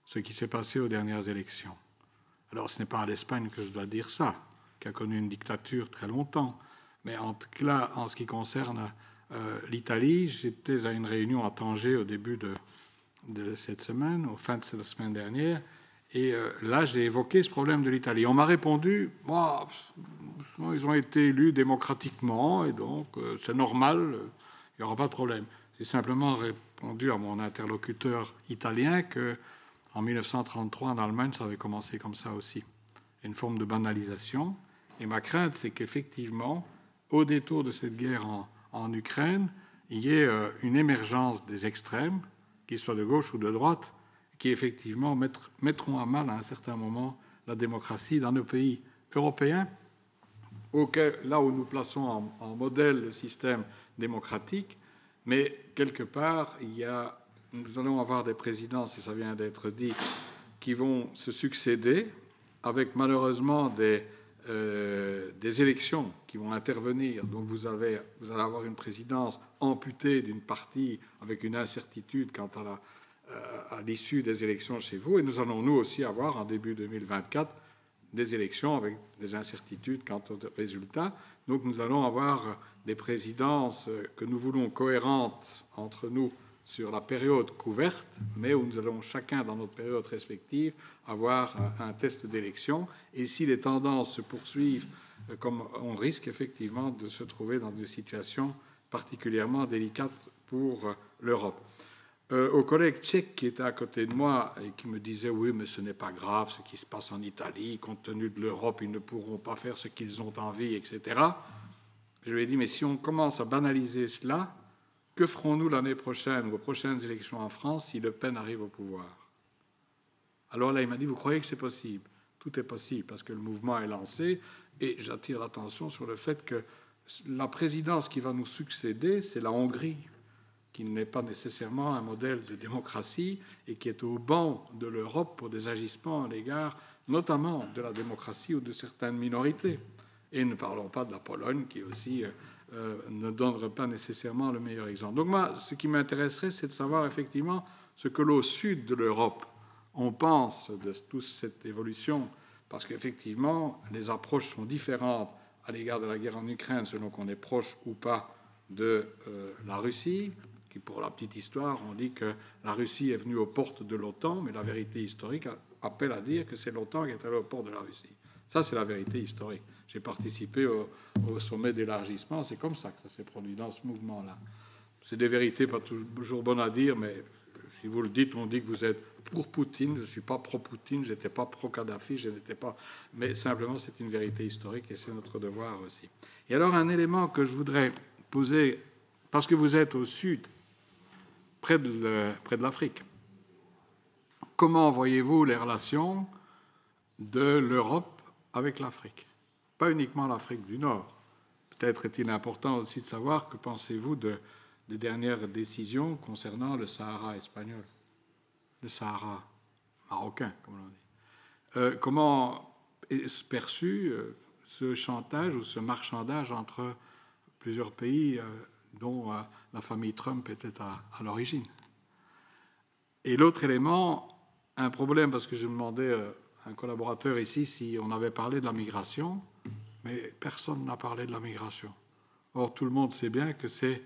ce qui s'est passé aux dernières élections. Alors, ce n'est pas à l'Espagne que je dois dire ça, qui a connu une dictature très longtemps, mais en tout cas, en ce qui concerne l'Italie, j'étais à une réunion à Tanger au début de cette semaine, au fin de cette semaine dernière, et là, j'ai évoqué ce problème de l'Italie. On m'a répondu, ils ont été élus démocratiquement, et donc c'est normal, il n'y aura pas de problème. J'ai simplement répondu à mon interlocuteur italien qu'en 1933, en Allemagne, ça avait commencé comme ça aussi. Une forme de banalisation. Et ma crainte, c'est qu'effectivement, au détour de cette guerre en Ukraine, il y ait une émergence des extrêmes, qu'ils soient de gauche ou de droite, qui effectivement mettront à mal à un certain moment la démocratie dans nos pays européens, là où nous plaçons en modèle le système démocratique. Mais quelque part, nous allons avoir des présidences, et ça vient d'être dit, qui vont se succéder, avec malheureusement des élections qui vont intervenir. Donc vous allez avoir une présidence amputée d'une partie, avec une incertitude quant à l'issue des élections chez vous. Et nous allons, nous aussi, avoir en début 2024 des élections avec des incertitudes quant aux résultats. Donc nous allons avoir des présidences que nous voulons cohérentes entre nous sur la période couverte, mais où nous allons chacun dans notre période respective avoir un test d'élection. Et si les tendances se poursuivent, comme on risque effectivement de se trouver dans des situations particulièrement délicates pour l'Europe. Au collègue tchèque qui était à côté de moi et qui me disait « Oui, mais ce n'est pas grave ce qui se passe en Italie, compte tenu de l'Europe, ils ne pourront pas faire ce qu'ils ont envie, etc. » Je lui ai dit « Mais si on commence à banaliser cela, que ferons-nous l'année prochaine ou aux prochaines élections en France si Le Pen arrive au pouvoir ?» Alors là, il m'a dit, vous croyez que c'est possible? Tout est possible parce que le mouvement est lancé et j'attire l'attention sur le fait que la présidence qui va nous succéder, c'est la Hongrie, qui n'est pas nécessairement un modèle de démocratie et qui est au banc de l'Europe pour des agissements à l'égard notamment de la démocratie ou de certaines minorités. Et ne parlons pas de la Pologne qui aussi ne donnerait pas nécessairement le meilleur exemple. Donc moi, ce qui m'intéresserait, c'est de savoir effectivement ce que l'au sud de l'Europe on pense de toute cette évolution, parce qu'effectivement, les approches sont différentes à l'égard de la guerre en Ukraine, selon qu'on est proche ou pas de la Russie, qui, pour la petite histoire, on dit que la Russie est venue aux portes de l'OTAN, mais la vérité historique appelle à dire que c'est l'OTAN qui est allé aux portes de la Russie. Ça, c'est la vérité historique. J'ai participé au sommet d'élargissement, c'est comme ça que ça s'est produit dans ce mouvement-là. C'est des vérités pas toujours bonnes à dire, mais si vous le dites, on dit que vous êtes pour Poutine. Je ne suis pas pro-Poutine, je n'étais pas pro-Kadhafi, je n'étais pas... Mais simplement, c'est une vérité historique et c'est notre devoir aussi. Et alors, un élément que je voudrais poser, parce que vous êtes au sud, près de l'Afrique, comment voyez-vous les relations de l'Europe avec l'Afrique? Pas uniquement l'Afrique du Nord. Peut-être est-il important aussi de savoir que pensez-vous des dernières décisions concernant le Sahara espagnol, le Sahara marocain, comme on dit. Comment est perçu ce chantage ou ce marchandage entre plusieurs pays dont la famille Trump était à l'origine? Et l'autre élément, un problème, parce que je demandais à un collaborateur ici si on avait parlé de la migration, mais personne n'a parlé de la migration. Or, tout le monde sait bien que c'est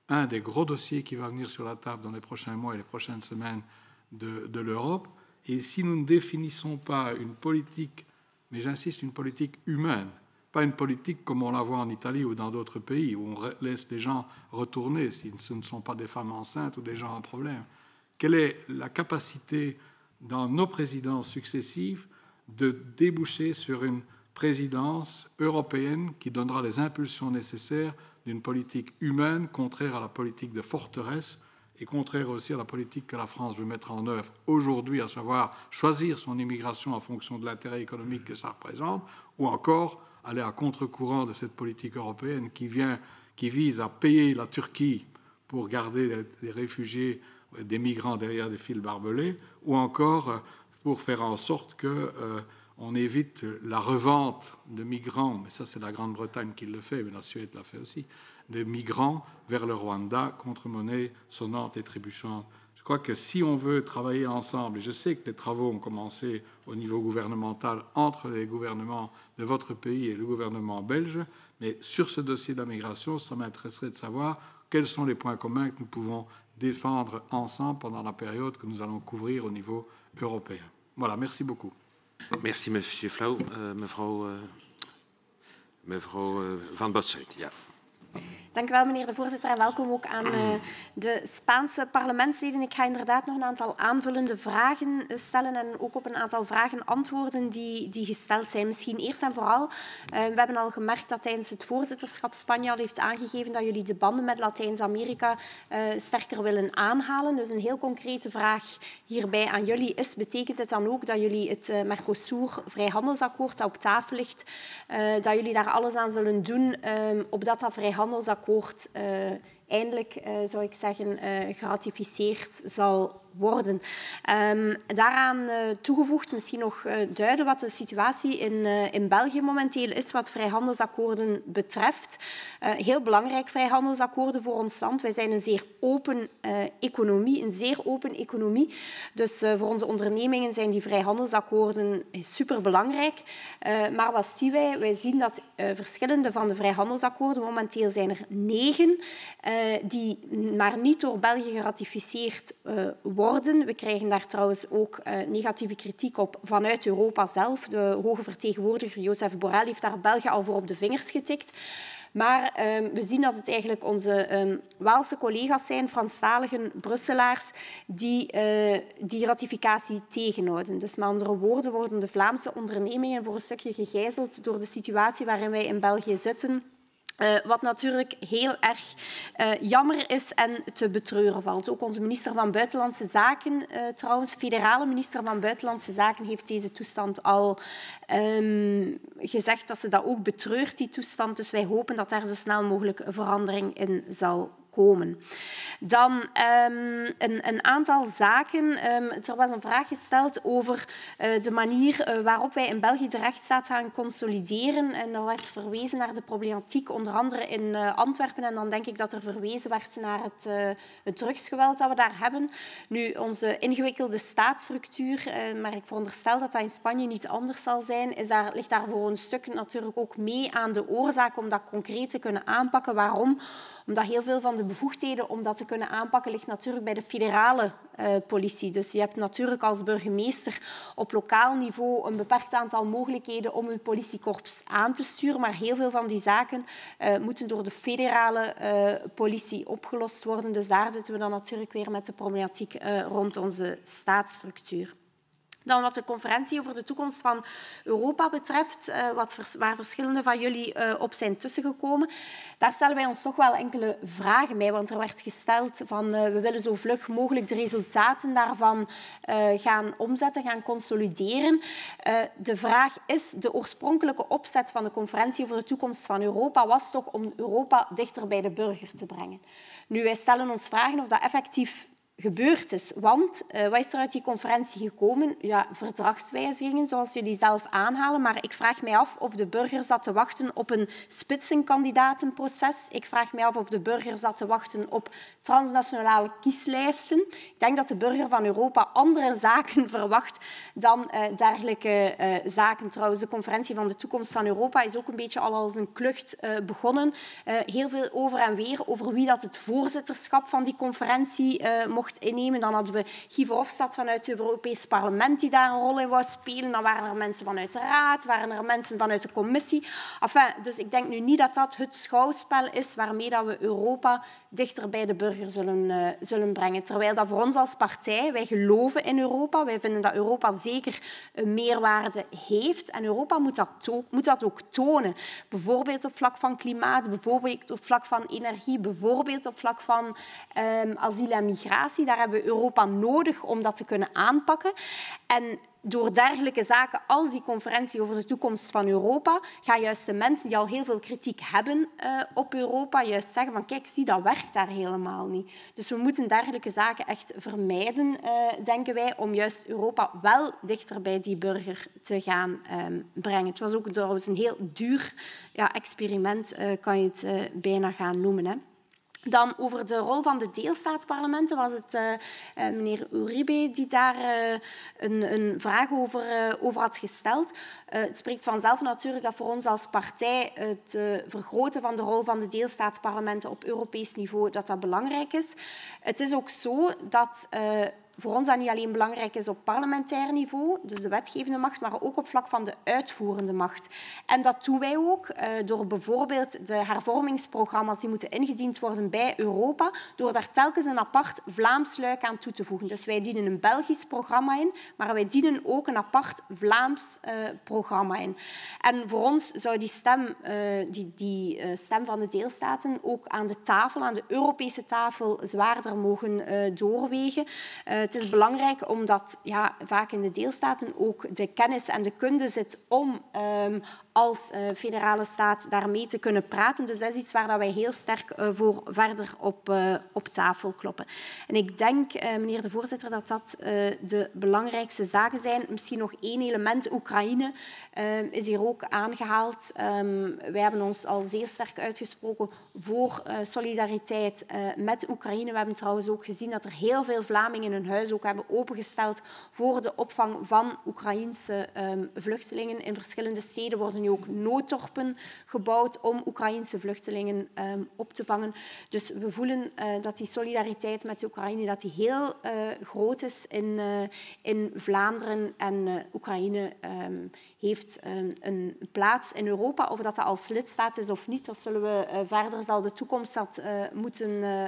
un des gros dossiers qui va venir sur la table dans les prochains mois et les prochaines semaines de l'Europe. Et si nous ne définissons pas une politique, mais j'insiste, une politique humaine, pas une politique comme on la voit en Italie ou dans d'autres pays, où on laisse les gens retourner si ce ne sont pas des femmes enceintes ou des gens en problème. Quelle est la capacité dans nos présidences successives de déboucher sur une présidence européenne qui donnera les impulsions nécessaires d'une politique humaine contraire à la politique de forteresse et contraire aussi à la politique que la France veut mettre en œuvre aujourd'hui, à savoir choisir son immigration en fonction de l'intérêt économique que ça représente, ou encore aller à contre-courant de cette politique européenne qui vise à payer la Turquie pour garder des réfugiés, des migrants derrière des fils barbelés, ou encore pour faire en sorte qu'on évite la revente de migrants, mais ça c'est la Grande-Bretagne qui le fait, mais la Suède l'a fait aussi, des migrants vers le Rwanda contre monnaie sonnante et trébuchante. Je crois que si on veut travailler ensemble, et je sais que les travaux ont commencé au niveau gouvernemental entre les gouvernements de votre pays et le gouvernement belge, mais sur ce dossier de la migration, ça m'intéresserait de savoir quels sont les points communs que nous pouvons défendre ensemble pendant la période que nous allons couvrir au niveau européen. Voilà, merci beaucoup. Merci, monsieur Flauw. Mevrouw Van Bossert, ja. Dank u wel, meneer de voorzitter, en welkom ook aan de Spaanse parlementsleden. Ik ga inderdaad nog een aantal aanvullende vragen stellen en ook op een aantal vragen antwoorden die gesteld zijn. Misschien eerst en vooral, we hebben al gemerkt dat tijdens het voorzitterschap Spanje al heeft aangegeven dat jullie de banden met Latijns-Amerika sterker willen aanhalen. Dus een heel concrete vraag hierbij aan jullie is, betekent het dan ook dat jullie het Mercosur-vrijhandelsakkoord dat op tafel ligt, dat jullie daar alles aan zullen doen opdat dat vrijhandelsakkoord eindelijk, zou ik zeggen, geratificeerd zal worden. Daaraan toegevoegd misschien nog duiden wat de situatie in België momenteel is wat vrijhandelsakkoorden betreft. Heel belangrijk vrijhandelsakkoorden voor ons land. Wij zijn een zeer open economie, Dus voor onze ondernemingen zijn die vrijhandelsakkoorden superbelangrijk. Maar wat zien wij? Wij zien dat verschillende van de vrijhandelsakkoorden, momenteel zijn er 9, die maar niet door België geratificeerd worden. We krijgen daar trouwens ook negatieve kritiek op vanuit Europa zelf. De hoge vertegenwoordiger Josep Borrell heeft daar België al voor op de vingers getikt. Maar we zien dat het eigenlijk onze Waalse collega's zijn, Franstaligen, Brusselaars, die ratificatie tegenhouden. Dus met andere woorden worden de Vlaamse ondernemingen voor een stukje gegijzeld door de situatie waarin wij in België zitten. Wat natuurlijk heel erg jammer is en te betreuren valt. Ook onze minister van Buitenlandse Zaken, trouwens, federale minister van Buitenlandse Zaken, heeft deze toestand al gezegd dat ze dat ook betreurt, die toestand. Dus wij hopen dat daar zo snel mogelijk een verandering in zal komen. Dan een aantal zaken. Er was een vraag gesteld over de manier waarop wij in België de rechtsstaat gaan consolideren. En er werd verwezen naar de problematiek, onder andere in Antwerpen. En dan denk ik dat er verwezen werd naar het drugsgeweld dat we daar hebben. Nu, onze ingewikkelde staatsstructuur, maar ik veronderstel dat dat in Spanje niet anders zal zijn, ligt daar voor een stuk natuurlijk ook mee aan de oorzaak om dat concreet te kunnen aanpakken. Waarom? Omdat heel veel van de bevoegdheden om dat te kunnen aanpakken ligt natuurlijk bij de federale politie. Dus je hebt natuurlijk als burgemeester op lokaal niveau een beperkt aantal mogelijkheden om je politiekorps aan te sturen. Maar heel veel van die zaken moeten door de federale politie opgelost worden. Dus daar zitten we dan natuurlijk weer met de problematiek rond onze staatsstructuur. Dan wat de conferentie over de toekomst van Europa betreft, waar verschillende van jullie op zijn tussengekomen, daar stellen wij ons toch wel enkele vragen bij. Want er werd gesteld van we willen zo vlug mogelijk de resultaten daarvan gaan omzetten, gaan consolideren. De vraag is, de oorspronkelijke opzet van de conferentie over de toekomst van Europa was toch om Europa dichter bij de burger te brengen. Nu, wij stellen ons vragen of dat effectief gebeurd is. Want wat is er uit die conferentie gekomen? Ja, verdragswijzigingen, zoals jullie zelf aanhalen. Maar ik vraag mij af of de burger zat te wachten op een spitsenkandidatenproces. Ik vraag mij af of de burger zat te wachten op transnationale kieslijsten. Ik denk dat de burger van Europa andere zaken verwacht dan dergelijke zaken. Trouwens, de conferentie van de toekomst van Europa is ook een beetje al als een klucht begonnen. Heel veel over en weer over wie dat het voorzitterschap van die conferentie mocht innemen. Dan hadden we Guy Verhofstadt vanuit het Europees Parlement die daar een rol in wou spelen. Dan waren er mensen vanuit de Raad, waren er mensen vanuit de Commissie. Enfin, dus ik denk nu niet dat dat het schouwspel is waarmee dat we Europa dichter bij de burger zullen brengen. Terwijl dat voor ons als partij, wij geloven in Europa. Wij vinden dat Europa zeker een meerwaarde heeft. En Europa moet dat ook tonen. Bijvoorbeeld op vlak van klimaat, bijvoorbeeld op vlak van energie, bijvoorbeeld op vlak van asiel en migratie. Daar hebben we Europa nodig om dat te kunnen aanpakken. En door dergelijke zaken als die conferentie over de toekomst van Europa gaan juist de mensen die al heel veel kritiek hebben op Europa juist zeggen van kijk, zie, dat werkt daar helemaal niet. Dus we moeten dergelijke zaken echt vermijden, denken wij, om juist Europa wel dichter bij die burger te gaan brengen. Het was ook trouwens een heel duur experiment, kan je het bijna gaan noemen, hè. Dan over de rol van de deelstaatsparlementen was het meneer Uribe die daar een vraag over had gesteld. Het spreekt vanzelf natuurlijk dat voor ons als partij het vergroten van de rol van de deelstaatsparlementen op Europees niveau dat belangrijk is. Het is ook zo dat voor ons dat niet alleen belangrijk is op parlementair niveau, dus de wetgevende macht, maar ook op vlak van de uitvoerende macht. En dat doen wij ook door bijvoorbeeld de hervormingsprogramma's die moeten ingediend worden bij Europa, door daar telkens een apart Vlaams luik aan toe te voegen. Dus wij dienen een Belgisch programma in, maar wij dienen ook een apart Vlaams programma in. En voor ons zou die stem van de deelstaten ook aan de tafel, aan de Europese tafel, zwaarder mogen doorwegen. Het is belangrijk omdat vaak in de deelstaten ook de kennis en de kunde zit om als federale staat daarmee te kunnen praten. Dus dat is iets waar wij heel sterk voor verder op tafel kloppen. En ik denk, meneer de voorzitter, dat dat de belangrijkste zaken zijn. Misschien nog één element. Oekraïne is hier ook aangehaald. Wij hebben ons al zeer sterk uitgesproken voor solidariteit met Oekraïne. We hebben trouwens ook gezien dat er heel veel Vlamingen in hun huis ook hebben opengesteld voor de opvang van Oekraïense vluchtelingen. In verschillende steden worden nu ook nooddorpen gebouwd om Oekraïense vluchtelingen op te vangen. Dus we voelen dat die solidariteit met de Oekraïne dat die heel groot is in Vlaanderen. En Oekraïne heeft een plaats in Europa. Of dat als lidstaat is of niet, dat zullen we verder zal de toekomst dat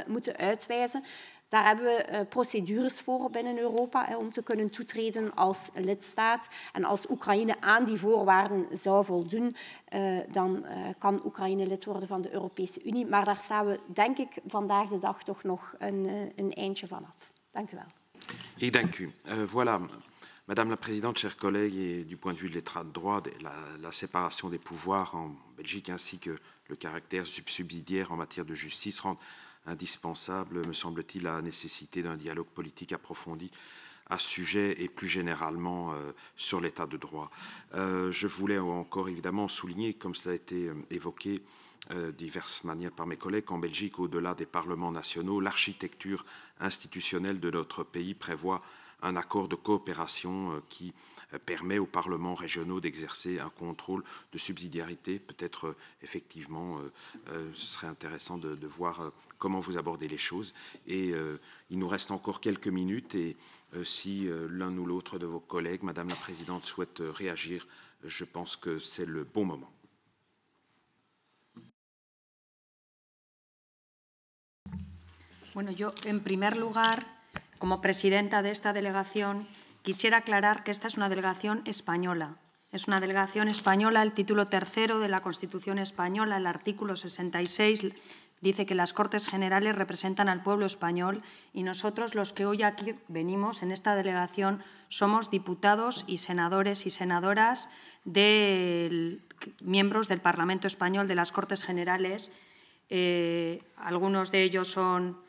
moeten uitwijzen. Daar hebben we procedures voor binnen Europa om te kunnen toetreden als lidstaat. En als Oekraïne aan die voorwaarden zou voldoen, dan kan Oekraïne lid worden van de Europese Unie. Maar daar staan we, denk ik, vandaag de dag toch nog een eindje vanaf. Dank u wel. Et dank u. Voilà, Madame la Présidente, chers collègues, et du point de vue de l'état de droit, la séparation des pouvoirs en Belgique ainsi que le caractère subsidiaire en matière de justice rendent indispensable, me semble-t-il, la nécessité d'un dialogue politique approfondi à ce sujet et plus généralement sur l'état de droit. Je voulais encore évidemment souligner, comme cela a été évoqué diverses manières par mes collègues, qu'en Belgique, au-delà des parlements nationaux, l'architecture institutionnelle de notre pays prévoit un accord de coopération qui permet aux parlements régionaux d'exercer un contrôle de subsidiarité. Peut-être effectivement, ce serait intéressant de voir comment vous abordez les choses. Et il nous reste encore quelques minutes et si l'un ou l'autre de vos collègues, Madame la Présidente, souhaite réagir, je pense que c'est le bon moment. Bueno, yo, en primer lugar, como presidenta de esta delegación, quisiera aclarar que esta es una delegación española. Es una delegación española, el título tercero de la Constitución española, el artículo 66, dice que las Cortes Generales representan al pueblo español y nosotros, los que hoy aquí venimos en esta delegación, somos diputados y senadores y senadoras miembros del Parlamento Español de las Cortes Generales. Algunos de ellos son...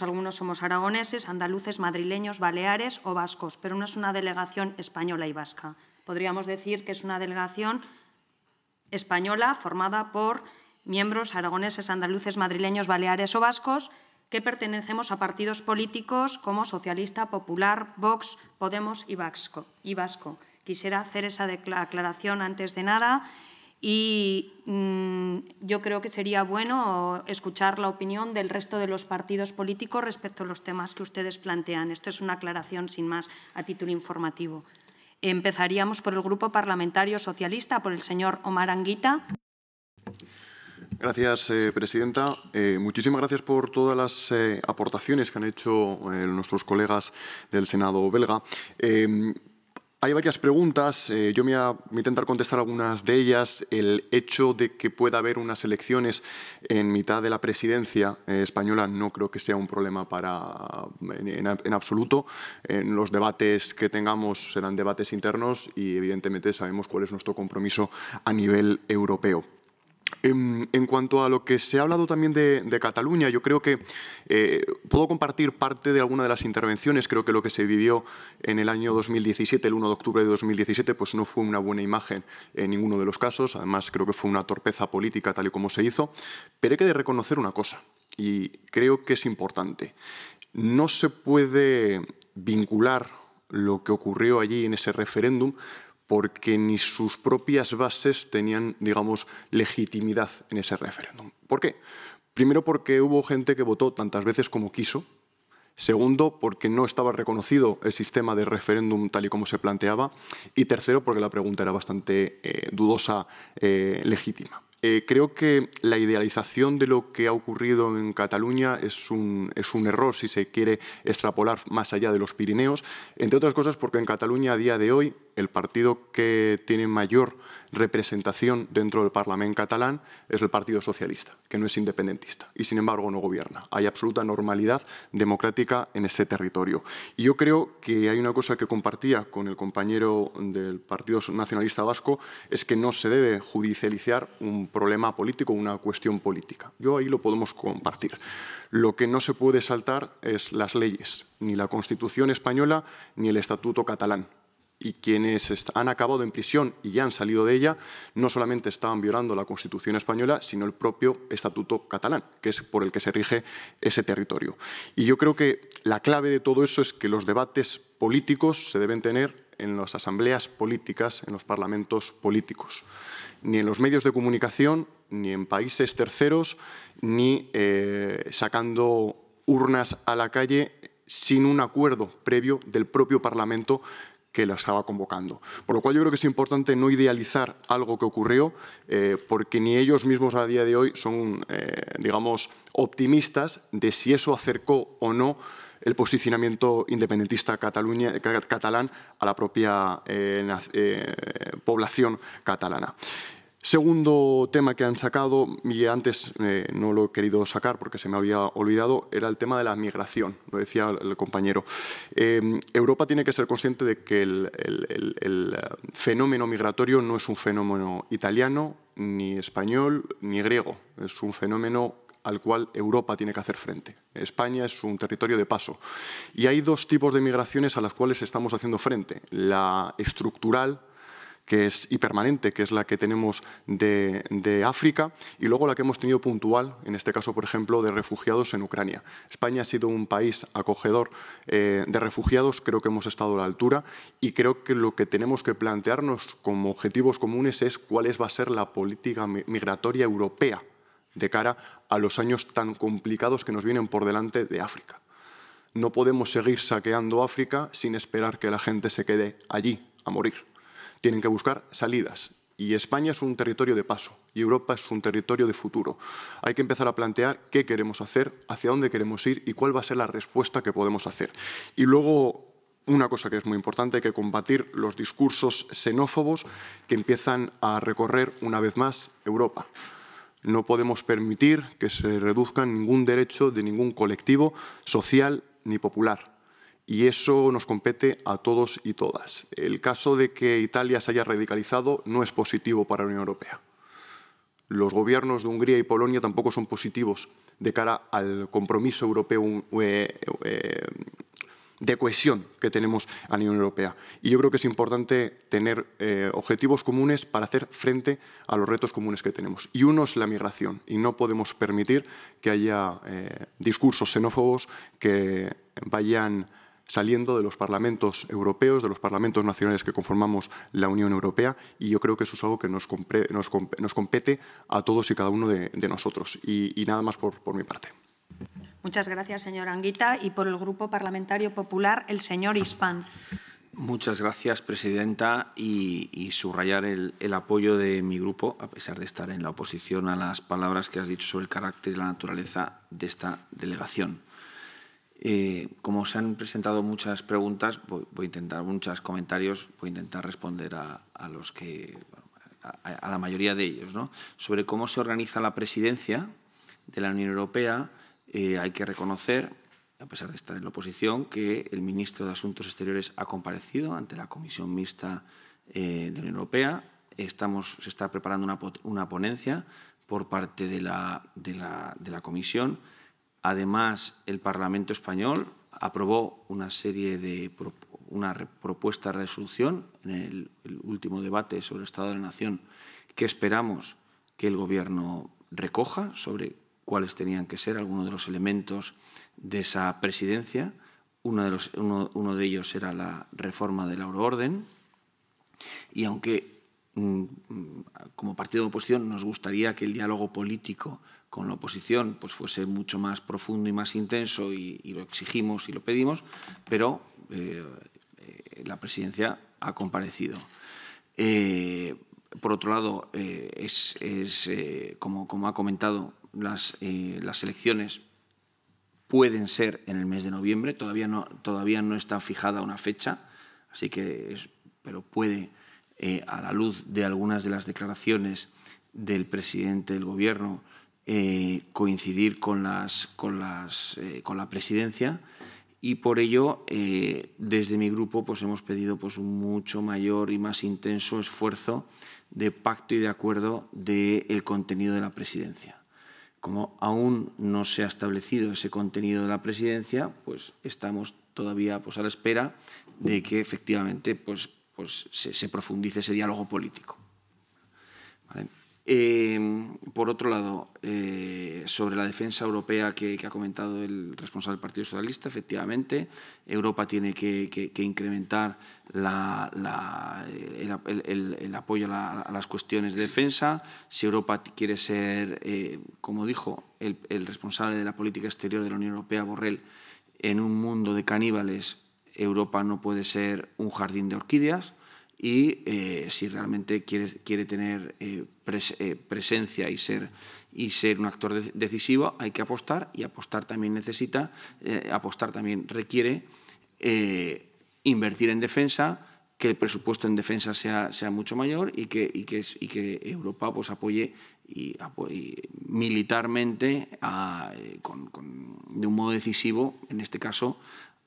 algunos somos aragoneses, andaluces, madrileños, baleares o vascos, pero no es una delegación española y vasca. Podríamos decir que es una delegación española formada por miembros aragoneses, andaluces, madrileños, baleares o vascos que pertenecemos a partidos políticos como Socialista, Popular, Vox, Podemos y Vasco. Quisiera hacer esa aclaración antes de nada. Y yo creo que sería bueno escuchar la opinión del resto de los partidos políticos respecto a los temas que ustedes plantean. Esto es una aclaración sin más a título informativo. Empezaríamos por el Grupo Parlamentario Socialista, por el señor Omar Anguita. Gracias, Presidenta. Muchísimas gracias por todas las aportaciones que han hecho nuestros colegas del Senado belga. Hay varias preguntas, yo me voy a intentar contestar algunas de ellas. El hecho de que pueda haber unas elecciones en mitad de la presidencia española no creo que sea un problema en absoluto. Los debates que tengamos serán debates internos y evidentemente sabemos cuál es nuestro compromiso a nivel europeo. En cuanto a lo que se ha hablado también de Cataluña, yo creo que puedo compartir parte de alguna de las intervenciones. Creo que lo que se vivió en el año 2017, el 1 de octubre de 2017, pues no fue una buena imagen en ninguno de los casos. Además, creo que fue una torpeza política tal y como se hizo. Pero hay que reconocer una cosa, y creo que es importante. No se puede vincular lo que ocurrió allí en ese referéndum porque ni sus propias bases tenían, digamos, legitimidad en ese referéndum. ¿Por qué? Primero, porque hubo gente que votó tantas veces como quiso. Segundo, porque no estaba reconocido el sistema de referéndum tal y como se planteaba. Y tercero, porque la pregunta era bastante dudosa, legítima. Creo que la idealización de lo que ha ocurrido en Cataluña es un error si se quiere extrapolar más allá de los Pirineos, entre otras cosas porque en Cataluña a día de hoy el partido que tiene mayor representación dentro del Parlamento catalán es el Partido Socialista, que no es independentista y sin embargo no gobierna. Hay absoluta normalidad democrática en ese territorio. Y yo creo que hay una cosa que compartía con el compañero del Partido Nacionalista Vasco, es que no se debe judicializar un problema político, una cuestión política. Yo ahí lo podemos compartir. Lo que no se puede saltar es las leyes, ni la Constitución española ni el Estatuto catalán. Y quienes han acabado en prisión y ya han salido de ella no solamente estaban violando la Constitución española, sino el propio Estatuto catalán, que es por el que se rige ese territorio. Y yo creo que la clave de todo eso es que los debates políticos se deben tener en las asambleas políticas, en los parlamentos políticos. Ni en los medios de comunicación, ni en países terceros, ni sacando urnas a la calle sin un acuerdo previo del propio Parlamento que la estaba convocando. Por lo cual yo creo que es importante no idealizar algo que ocurrió, porque ni ellos mismos a día de hoy son, digamos, optimistas de si eso acercó o no el posicionamiento independentista catalán a la propia población catalana. Segundo tema que han sacado, y antes no lo he querido sacar porque se me había olvidado, era el tema de la migración, lo decía el compañero. Europa tiene que ser consciente de que el fenómeno migratorio no es un fenómeno italiano, ni español, ni griego. Es un fenómeno al cual Europa tiene que hacer frente. España es un territorio de paso. Y hay dos tipos de migraciones a las cuales estamos haciendo frente. La estructural, que es hipermanente, que es la que tenemos de África, y luego la que hemos tenido puntual, en este caso, por ejemplo, de refugiados en Ucrania. España ha sido un país acogedor de refugiados, creo que hemos estado a la altura, y creo que lo que tenemos que plantearnos como objetivos comunes es cuál va a ser la política migratoria europea de cara a los años tan complicados que nos vienen por delante de África. No podemos seguir saqueando África sin esperar que la gente se quede allí a morir. Tienen que buscar salidas. Y España es un territorio de paso y Europa es un territorio de futuro. Hay que empezar a plantear qué queremos hacer, hacia dónde queremos ir y cuál va a ser la respuesta que podemos hacer. Y luego, una cosa que es muy importante, hay que combatir los discursos xenófobos que empiezan a recorrer una vez más Europa. No podemos permitir que se reduzca ningún derecho de ningún colectivo social ni popular. Y eso nos compete a todos y todas. El caso de que Italia se haya radicalizado no es positivo para la Unión Europea. Los gobiernos de Hungría y Polonia tampoco son positivos de cara al compromiso europeo de cohesión que tenemos a la Unión Europea. Y yo creo que es importante tener objetivos comunes para hacer frente a los retos comunes que tenemos. Y uno es la migración. Y no podemos permitir que haya discursos xenófobos que vayan saliendo de los parlamentos europeos, de los parlamentos nacionales que conformamos la Unión Europea, y yo creo que eso es algo que nos compete a todos y cada uno de nosotros. Y nada más por mi parte. Muchas gracias, señor Anguita. Y por el Grupo Parlamentario Popular, el señor Hispán. Muchas gracias, presidenta, y subrayar el apoyo de mi grupo, a pesar de estar en la oposición a las palabras que has dicho sobre el carácter y la naturaleza de esta delegación. Como se han presentado muchas preguntas, voy a intentar, muchos comentarios, voy a intentar responder a los que, a la mayoría de ellos, ¿no? Sobre cómo se organiza la presidencia de la Unión Europea, hay que reconocer, a pesar de estar en la oposición, que el ministro de Asuntos Exteriores ha comparecido ante la Comisión Mixta de la Unión Europea. Se está preparando una ponencia por parte de la Comisión. Además, el Parlamento español aprobó una propuesta de resolución en el último debate sobre el Estado de la Nación que esperamos que el Gobierno recoja sobre cuáles tenían que ser algunos de los elementos de esa presidencia. Uno de ellos era la reforma de la euroorden. Y aunque como partido de oposición nos gustaría que el diálogo político con la oposición pues fuese mucho más profundo y más intenso, y lo exigimos y lo pedimos, pero la presidencia ha comparecido. Por otro lado, como ha comentado, las elecciones pueden ser en el mes de noviembre, todavía no está fijada una fecha, así que pero puede, a la luz de algunas de las declaraciones del presidente del Gobierno, coincidir con la presidencia, y por ello desde mi grupo pues hemos pedido pues un mucho mayor y más intenso esfuerzo de pacto y de acuerdo del contenido de la presidencia. Como aún no se ha establecido ese contenido de la presidencia, pues estamos todavía pues a la espera de que efectivamente pues se profundice ese diálogo político. ¿Vale? Por otro lado, sobre la defensa europea que ha comentado el responsable del Partido Socialista, efectivamente, Europa tiene que incrementar el apoyo a las cuestiones de defensa. Si Europa quiere ser, como dijo el responsable de la política exterior de la Unión Europea, Borrell, en un mundo de caníbales, Europa no puede ser un jardín de orquídeas y si realmente quiere tener presencia y ser un actor decisivo, hay que apostar, y apostar también requiere invertir en defensa, que el presupuesto en defensa sea mucho mayor y que Europa pues, apoye militarmente de un modo decisivo, en este caso,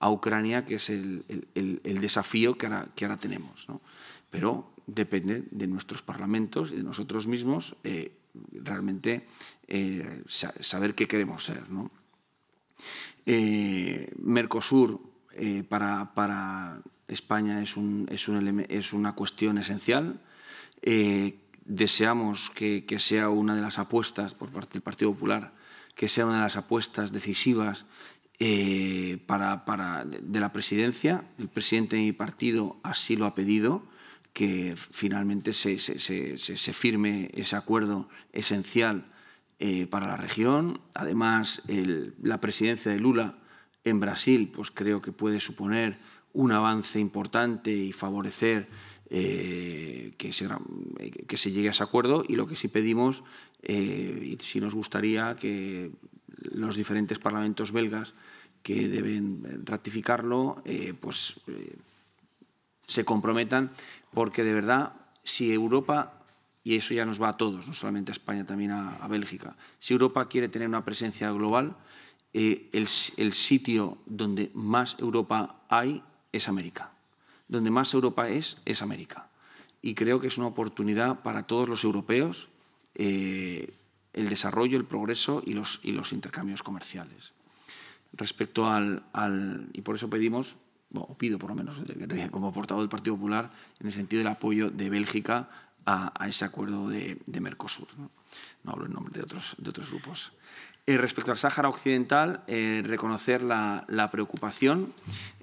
a Ucrania, que es el desafío que ahora tenemos, ¿no? Pero depende de nuestros parlamentos y de nosotros mismos realmente saber qué queremos ser, ¿no? Mercosur para España es una cuestión esencial. Deseamos que sea una de las apuestas por parte del Partido Popular, que sea una de las apuestas decisivas de la presidencia. El presidente de mi partido así lo ha pedido, que finalmente se firme ese acuerdo esencial para la región. Además, la presidencia de Lula en Brasil pues creo que puede suponer un avance importante y favorecer que se llegue a ese acuerdo, y lo que sí pedimos, y sí nos gustaría que los diferentes parlamentos belgas que deben ratificarlo se comprometan, porque de verdad, si Europa, y eso ya nos va a todos, no solamente a España, también a Bélgica, si Europa quiere tener una presencia global, el sitio donde más Europa hay es América. Donde más Europa es América. Y creo que es una oportunidad para todos los europeos el desarrollo, el progreso y los intercambios comerciales. Respecto y por eso pedimos, pido por lo menos como portavoz del Partido Popular, en el sentido del apoyo de Bélgica a ese acuerdo de Mercosur. No hablo en nombre de otros grupos. Respecto al Sáhara Occidental, reconocer la preocupación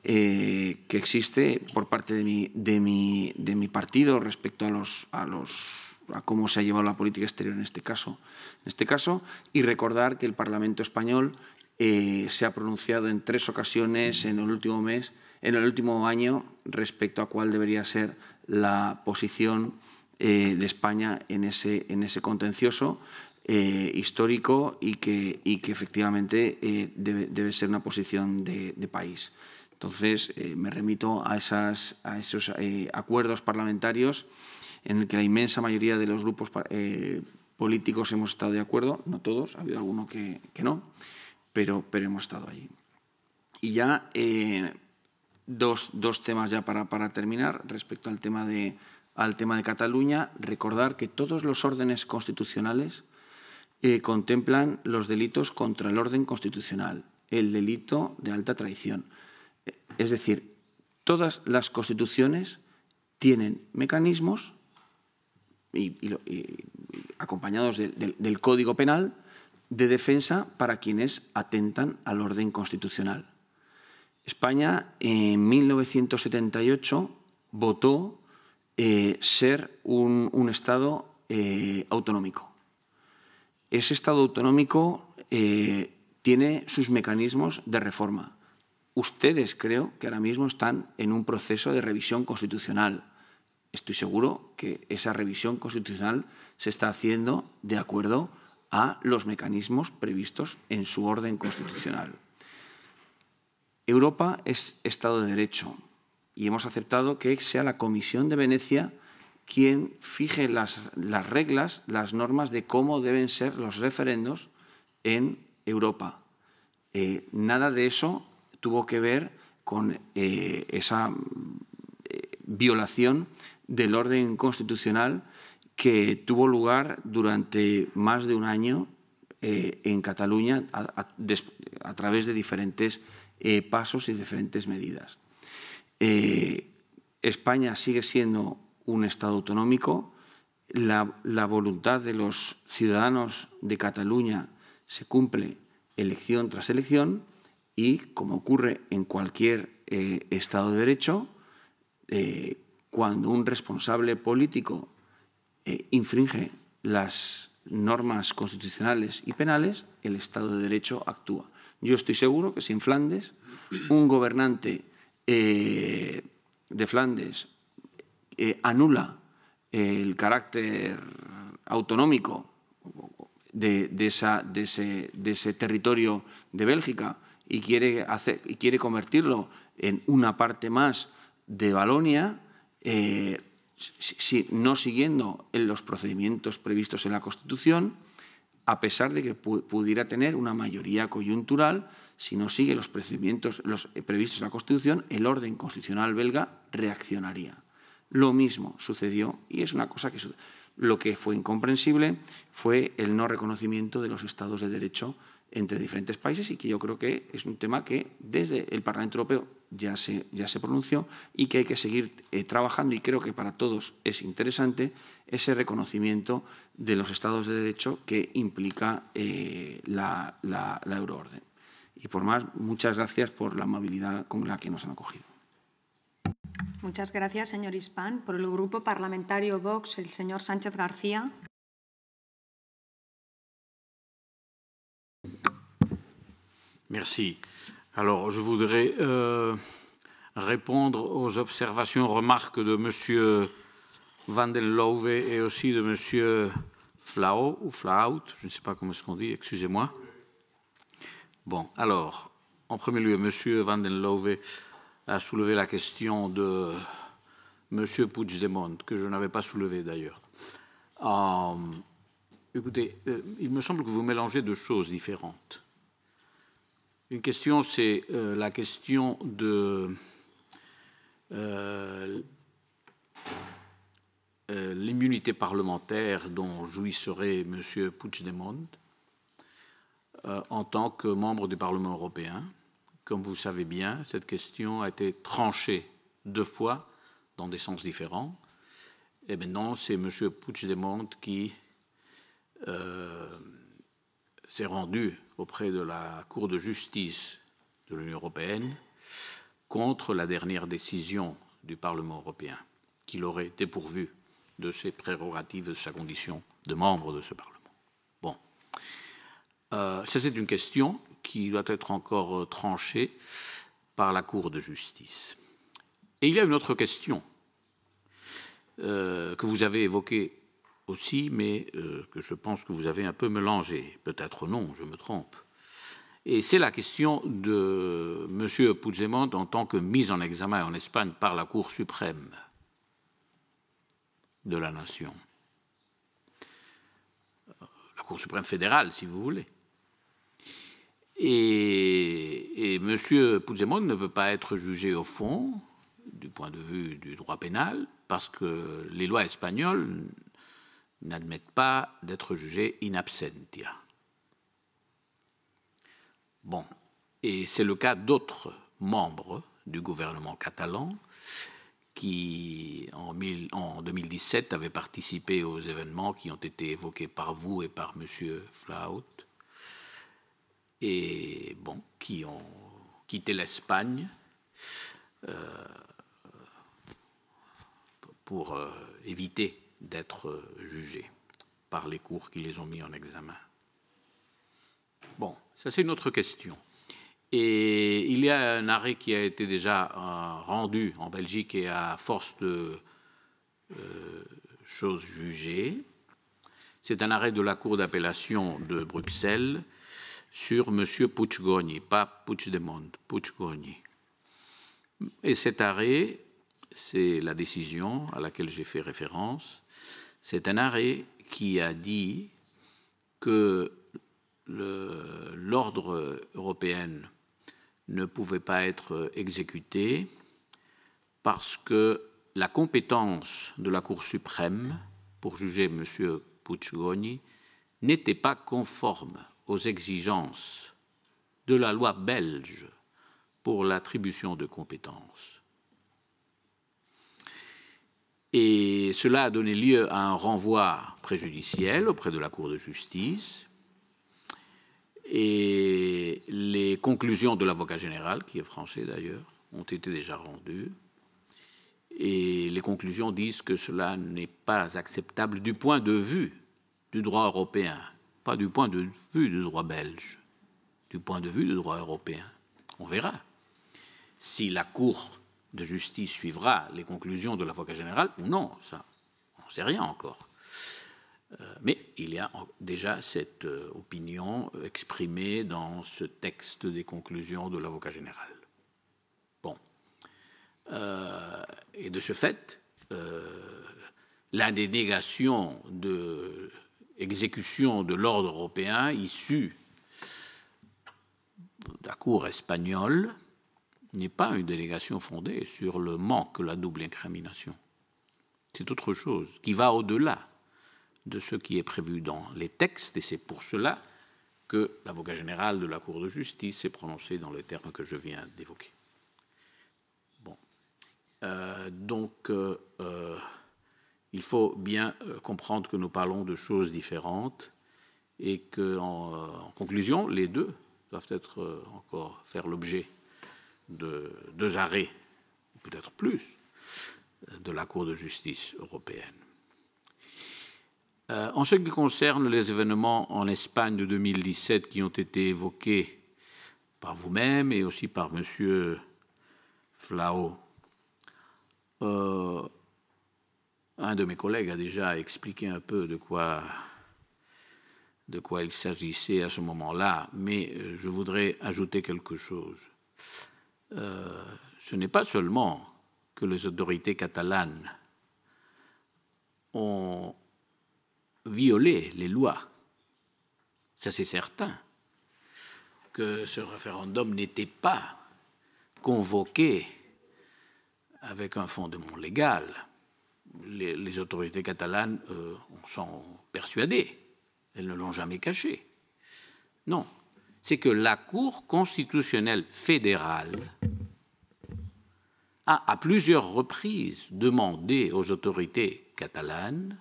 que existe por parte de mi partido respecto a cómo se ha llevado la política exterior en este caso, y recordar que el Parlamento español se ha pronunciado en 3 ocasiones en el último año respecto a cuál debería ser la posición de España en ese contencioso histórico, y que efectivamente debe ser una posición de país. Entonces, me remito a esos acuerdos parlamentarios en el que la inmensa mayoría de los grupos políticos hemos estado de acuerdo, no todos, ha habido alguno que no, pero hemos estado ahí. Y ya dos temas ya para terminar respecto al tema de Cataluña. Recordar que todos los órdenes constitucionales contemplan los delitos contra el orden constitucional, el delito de alta traición. Es decir, todas las constituciones tienen mecanismos acompañados del Código Penal de defensa para quienes atentan al orden constitucional. España en 1978 votó ser un Estado autonómico. Ese Estado autonómico tiene sus mecanismos de reforma. Ustedes creo que ahora mismo están en un proceso de revisión constitucional. Estoy seguro que esa revisión constitucional se está haciendo de acuerdo a los mecanismos previstos en su orden constitucional. Europa es Estado de Derecho y hemos aceptado que sea la Comisión de Venecia quien fije las reglas, las normas de cómo deben ser los referendos en Europa. Nada de eso tuvo que ver con esa violación del orden constitucional que tuvo lugar durante más de un año en Cataluña a través de diferentes pasos y diferentes medidas. España sigue siendo un Estado autonómico. La voluntad de los ciudadanos de Cataluña se cumple elección tras elección y, como ocurre en cualquier Estado de Derecho, cuando un responsable político infringe las normas constitucionales y penales, el Estado de Derecho actúa. Yo estoy seguro que si en Flandes un gobernante de Flandes anula el carácter autonómico de ese territorio de Bélgica y quiere convertirlo en una parte más de Valonia, no siguiendo los procedimientos previstos en la Constitución, a pesar de que pudiera tener una mayoría coyuntural, si no sigue los procedimientos previstos en la Constitución, el orden constitucional belga reaccionaría. Lo mismo sucedió, y es una cosa que lo que fue incomprensible fue el no reconocimiento de los estados de derecho entre diferentes países, y que yo creo que es un tema que desde el Parlamento Europeo ya se pronunció y que hay que seguir trabajando, y creo que para todos es interesante ese reconocimiento de los estados de derecho que implica la euroorden. Y por más, muchas gracias por la amabilidad con la que nos han acogido. Muchas gracias, señor Hispán. Por el Grupo Parlamentario Vox, el señor Sánchez García. Merci. Alors, je voudrais répondre aux observations, remarques de M. Van den Loowe et aussi de M. Flao, ou Flaut, je ne sais pas comment est-ce qu'on dit, excusez-moi. Bon, alors, en premier lieu, M. Van den Loowe a soulevé la question de M. Puigdemont, que je n'avais pas soulevé d'ailleurs. Écoutez, il me semble que vous mélangez deux choses différentes. Une question, c'est la question de l'immunité parlementaire dont jouisserait M. Puigdemont en tant que membre du Parlement européen. Comme vous savez bien, cette question a été tranchée 2 fois dans des sens différents. Et maintenant, c'est M. Puigdemont qui s'est rendu auprès de la Cour de justice de l'Union européenne contre la dernière décision du Parlement européen, qui l'aurait dépourvu de ses prérogatives, de sa condition de membre de ce Parlement. Bon. Ça, c'est une question qui doit être encore tranchée par la Cour de justice. Et il y a une autre question que vous avez évoquée aussi, mais que je pense que vous avez un peu mélangée. Peut-être non, je me trompe. Et c'est la question de M. Puigdemont en tant que mise en examen en Espagne par la Cour suprême de la nation. La Cour suprême fédérale, si vous voulez. Et M. Puigdemont ne peut pas être jugé au fond, du point de vue du droit pénal, parce que les lois espagnoles n'admettent pas d'être jugé in absentia. Bon, et c'est le cas d'autres membres du gouvernement catalan qui, en 2017, avaient participé aux événements qui ont été évoqués par vous et par M. Flaut, et bon, qui ont quitté l'Espagne pour éviter d'être jugés par les cours qui les ont mis en examen. Bon, ça c'est une autre question. Et il y a un arrêt qui a été déjà rendu en Belgique et à force de choses jugées. C'est un arrêt de la Cour d'appellation de Bruxelles sur M. Puigdemont, pas Puigdemont, Puigdemont. Et cet arrêt, c'est la décision à laquelle j'ai fait référence. C'est un arrêt qui a dit que l'ordre européen ne pouvait pas être exécuté parce que la compétence de la Cour suprême pour juger M. Puigdemont n'était pas conforme aux exigences de la loi belge pour l'attribution de compétences. Et cela a donné lieu à un renvoi préjudiciel auprès de la Cour de justice. Et les conclusions de l'avocat général, qui est français d'ailleurs, ont été déjà rendues. Et les conclusions disent que cela n'est pas acceptable du point de vue du droit européen, pas du point de vue du droit belge, du point de vue du droit européen. On verra si la Cour de justice suivra les conclusions de l'avocat général ou non, ça, on n'en sait rien encore. Mais il y a déjà cette opinion exprimée dans ce texte des conclusions de l'avocat général. Bon. Et de ce fait, la dénégation de exécution de l'ordre européen issu de la Cour espagnole n'est pas une délégation fondée sur le manque, la double incrimination. C'est autre chose, qui va au-delà de ce qui est prévu dans les textes, et c'est pour cela que l'avocat général de la Cour de justice s'est prononcé dans les termes que je viens d'évoquer. Bon. Il faut bien comprendre que nous parlons de choses différentes et qu'en conclusion, les deux doivent être encore faire l'objet de 2 arrêts, peut-être plus, de la Cour de justice européenne. En ce qui concerne les événements en Espagne de 2017 qui ont été évoqués par vous-même et aussi par M. Flao, un de mes collègues a déjà expliqué un peu de quoi il s'agissait à ce moment-là, mais je voudrais ajouter quelque chose. Ce n'est pas seulement que les autorités catalanes ont violé les lois, ça c'est certain, que ce référendum n'était pas convoqué avec un fondement légal. Les autorités catalanes en sont persuadées, elles ne l'ont jamais caché. Non, c'est que la Cour constitutionnelle fédérale a à plusieurs reprises demandé aux autorités catalanes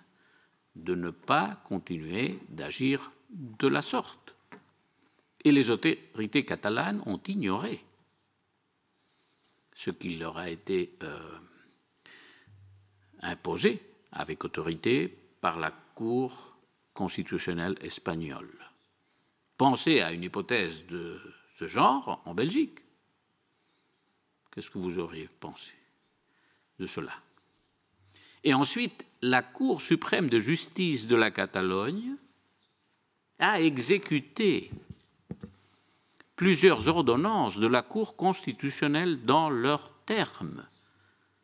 de ne pas continuer d'agir de la sorte. Et les autorités catalanes ont ignoré ce qui leur a été imposé avec autorité par la Cour constitutionnelle espagnole. Pensez à une hypothèse de ce genre en Belgique. Qu'est-ce que vous auriez pensé de cela? Et ensuite, la Cour suprême de justice de la Catalogne a exécuté plusieurs ordonnances de la Cour constitutionnelle dans leurs termes,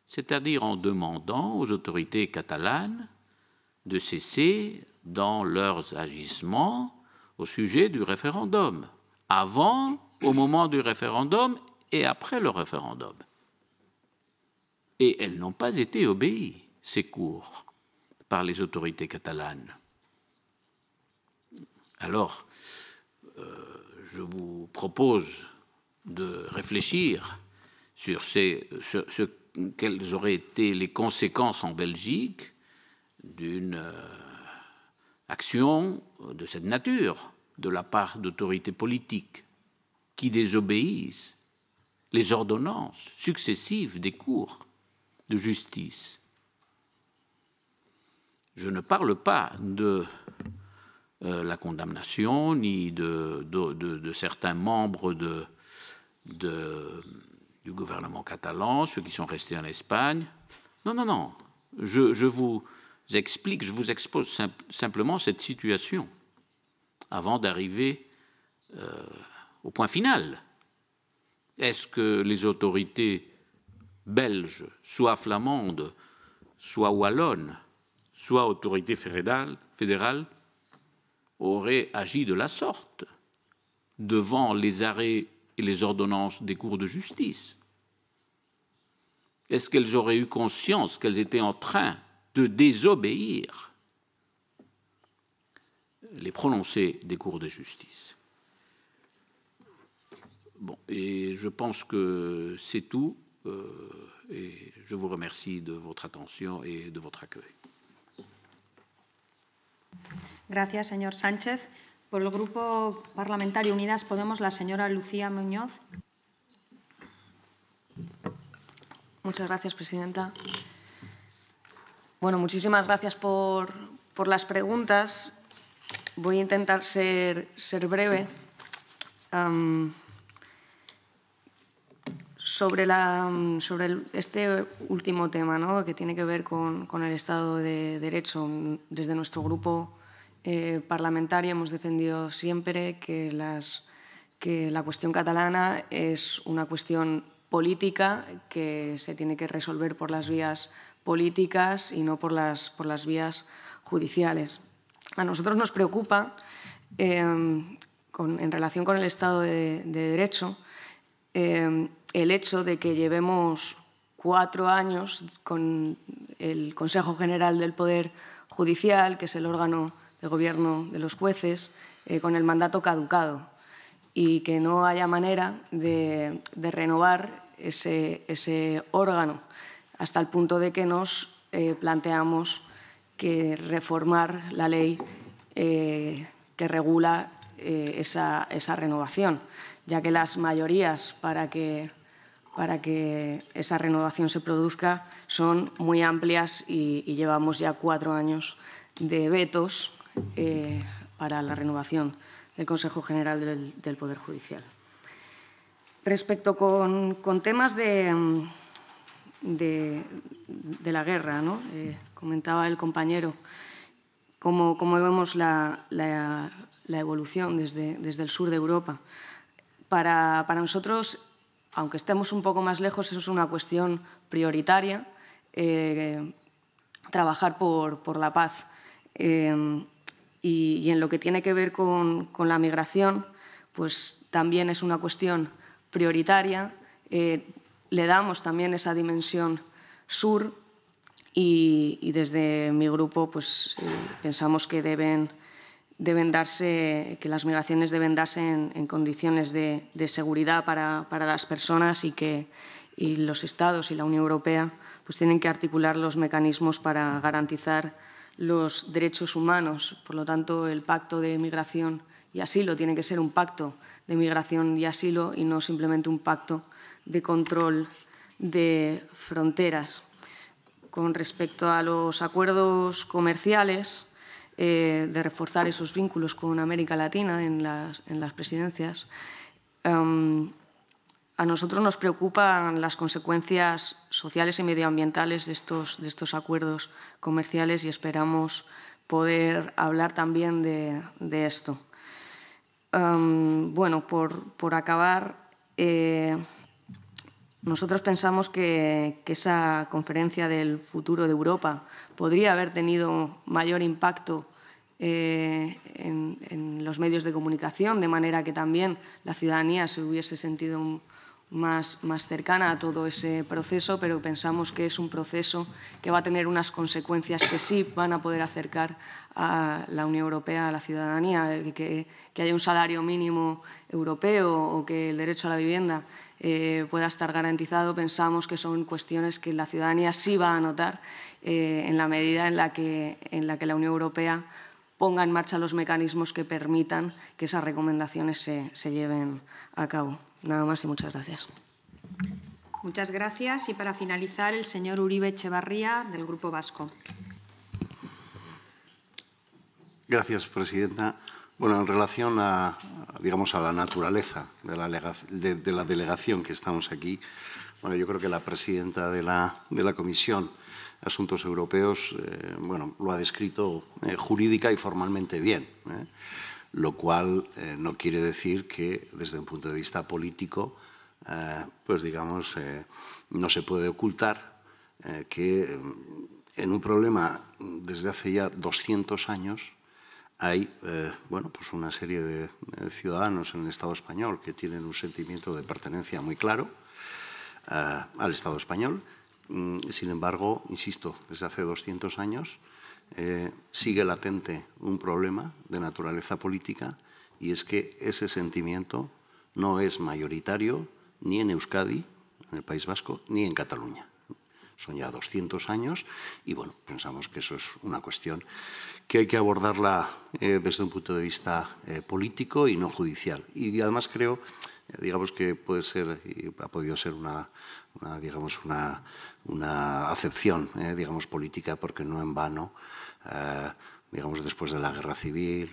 c'est-à-dire en demandant aux autorités catalanes de cesser dans leurs agissements au sujet du référendum, avant, au moment du référendum et après le référendum. Et elles n'ont pas été obéies, ces cours, par les autorités catalanes. Alors, je vous propose de réfléchir sur quelles auraient été les conséquences en Belgique d'une action de cette nature de la part d'autorités politiques qui désobéissent les ordonnances successives des cours de justice. Je ne parle pas de la condamnation ni de certains membres du gouvernement catalan, ceux qui sont restés en Espagne. Non, non, non. Je vous explique, je vous expose simplement cette situation avant d'arriver au point final. Est-ce que les autorités belges, soit flamandes, soit wallonnes, soit autorités fédérales, auraient agi de la sorte devant les arrêts et les ordonnances des cours de justice? Est-ce qu'elles auraient eu conscience qu'elles étaient en train de désobéir les prononcés des cours de justice? Bon, et je pense que c'est tout, et je vous remercie de votre attention et de votre accueil. Gracias, señor Sánchez. Por el Grupo Parlamentario Unidas Podemos, la señora Lucía Muñoz. Muchas gracias, presidenta. Bueno, muchísimas gracias por las preguntas. Voy a intentar ser breve. Sobre este último tema, ¿no?, que tiene que ver con el Estado de Derecho, desde nuestro grupo parlamentario hemos defendido siempre que la cuestión catalana es una cuestión política que se tiene que resolver por las vías políticas y no por las vías judiciales. A nosotros nos preocupa, en relación con el Estado de Derecho, el hecho de que llevemos 4 años con el Consejo General del Poder Judicial, que es el órgano de gobierno de los jueces, con el mandato caducado y que no haya manera de renovar ese órgano, hasta el punto de que nos planteamos que reformar la ley que regula esa renovación, ya que las mayorías para que esa renovación se produzca son muy amplias y llevamos ya 4 años de vetos para la renovación del Consejo General del Poder Judicial. Respecto con temas de la guerra, ¿no?, comentaba el compañero cómo vemos la evolución desde el sur de Europa. Para nosotros, aunque estemos un poco más lejos, eso es una cuestión prioritaria, trabajar por la paz. Y en lo que tiene que ver con la migración, pues también es una cuestión prioritaria. Le damos también esa dimensión sur y desde mi grupo pues, pensamos que que las migraciones deben darse en condiciones de seguridad para las personas y los Estados y la Unión Europea pues tienen que articular los mecanismos para garantizar los derechos humanos. Por lo tanto, el Pacto de Migración y Asilo tiene que ser un pacto de migración y asilo y no simplemente un pacto de control de fronteras. Con respecto a los acuerdos comerciales, de reforzar esos vínculos con América Latina en las presidencias, a nosotros nos preocupan las consecuencias sociales y medioambientales de estos acuerdos comerciales y esperamos poder hablar también de esto. Bueno, por acabar, nosotros pensamos que esa conferencia del futuro de Europa podría haber tenido mayor impacto en los medios de comunicación, de manera que también la ciudadanía se hubiese sentido más cercana a todo ese proceso, pero pensamos que es un proceso que va a tener unas consecuencias que sí van a poder acercar a la Unión Europea a la ciudadanía, que haya un salario mínimo europeo o que el derecho a la vivienda pueda estar garantizado. Pensamos que son cuestiones que la ciudadanía sí va a notar en la medida en la que la Unión Europea ponga en marcha los mecanismos que permitan que esas recomendaciones se lleven a cabo. Nada más y muchas gracias. Muchas gracias. Y para finalizar, el señor Uribe Echevarría, del Grupo Vasco. Gracias, presidenta. Bueno, en relación a la naturaleza de la delegación que estamos aquí, bueno, yo creo que la presidenta de la Comisión de Asuntos Europeos lo ha descrito jurídica y formalmente bien, lo cual no quiere decir que desde un punto de vista político no se puede ocultar que en un problema desde hace ya 200 años hay una serie de ciudadanos en el Estado español que tienen un sentimiento de pertenencia muy claro al Estado español. Sin embargo, insisto, desde hace 200 años sigue latente un problema de naturaleza política y es que ese sentimiento no es mayoritario ni en Euskadi, en el País Vasco, ni en Cataluña. Son ya 200 años y pensamos que eso es una cuestión que hay que abordarla desde un punto de vista político y no judicial. Y además creo, que puede ser y ha podido ser una acepción, política, porque no en vano digamos, después de la Guerra Civil,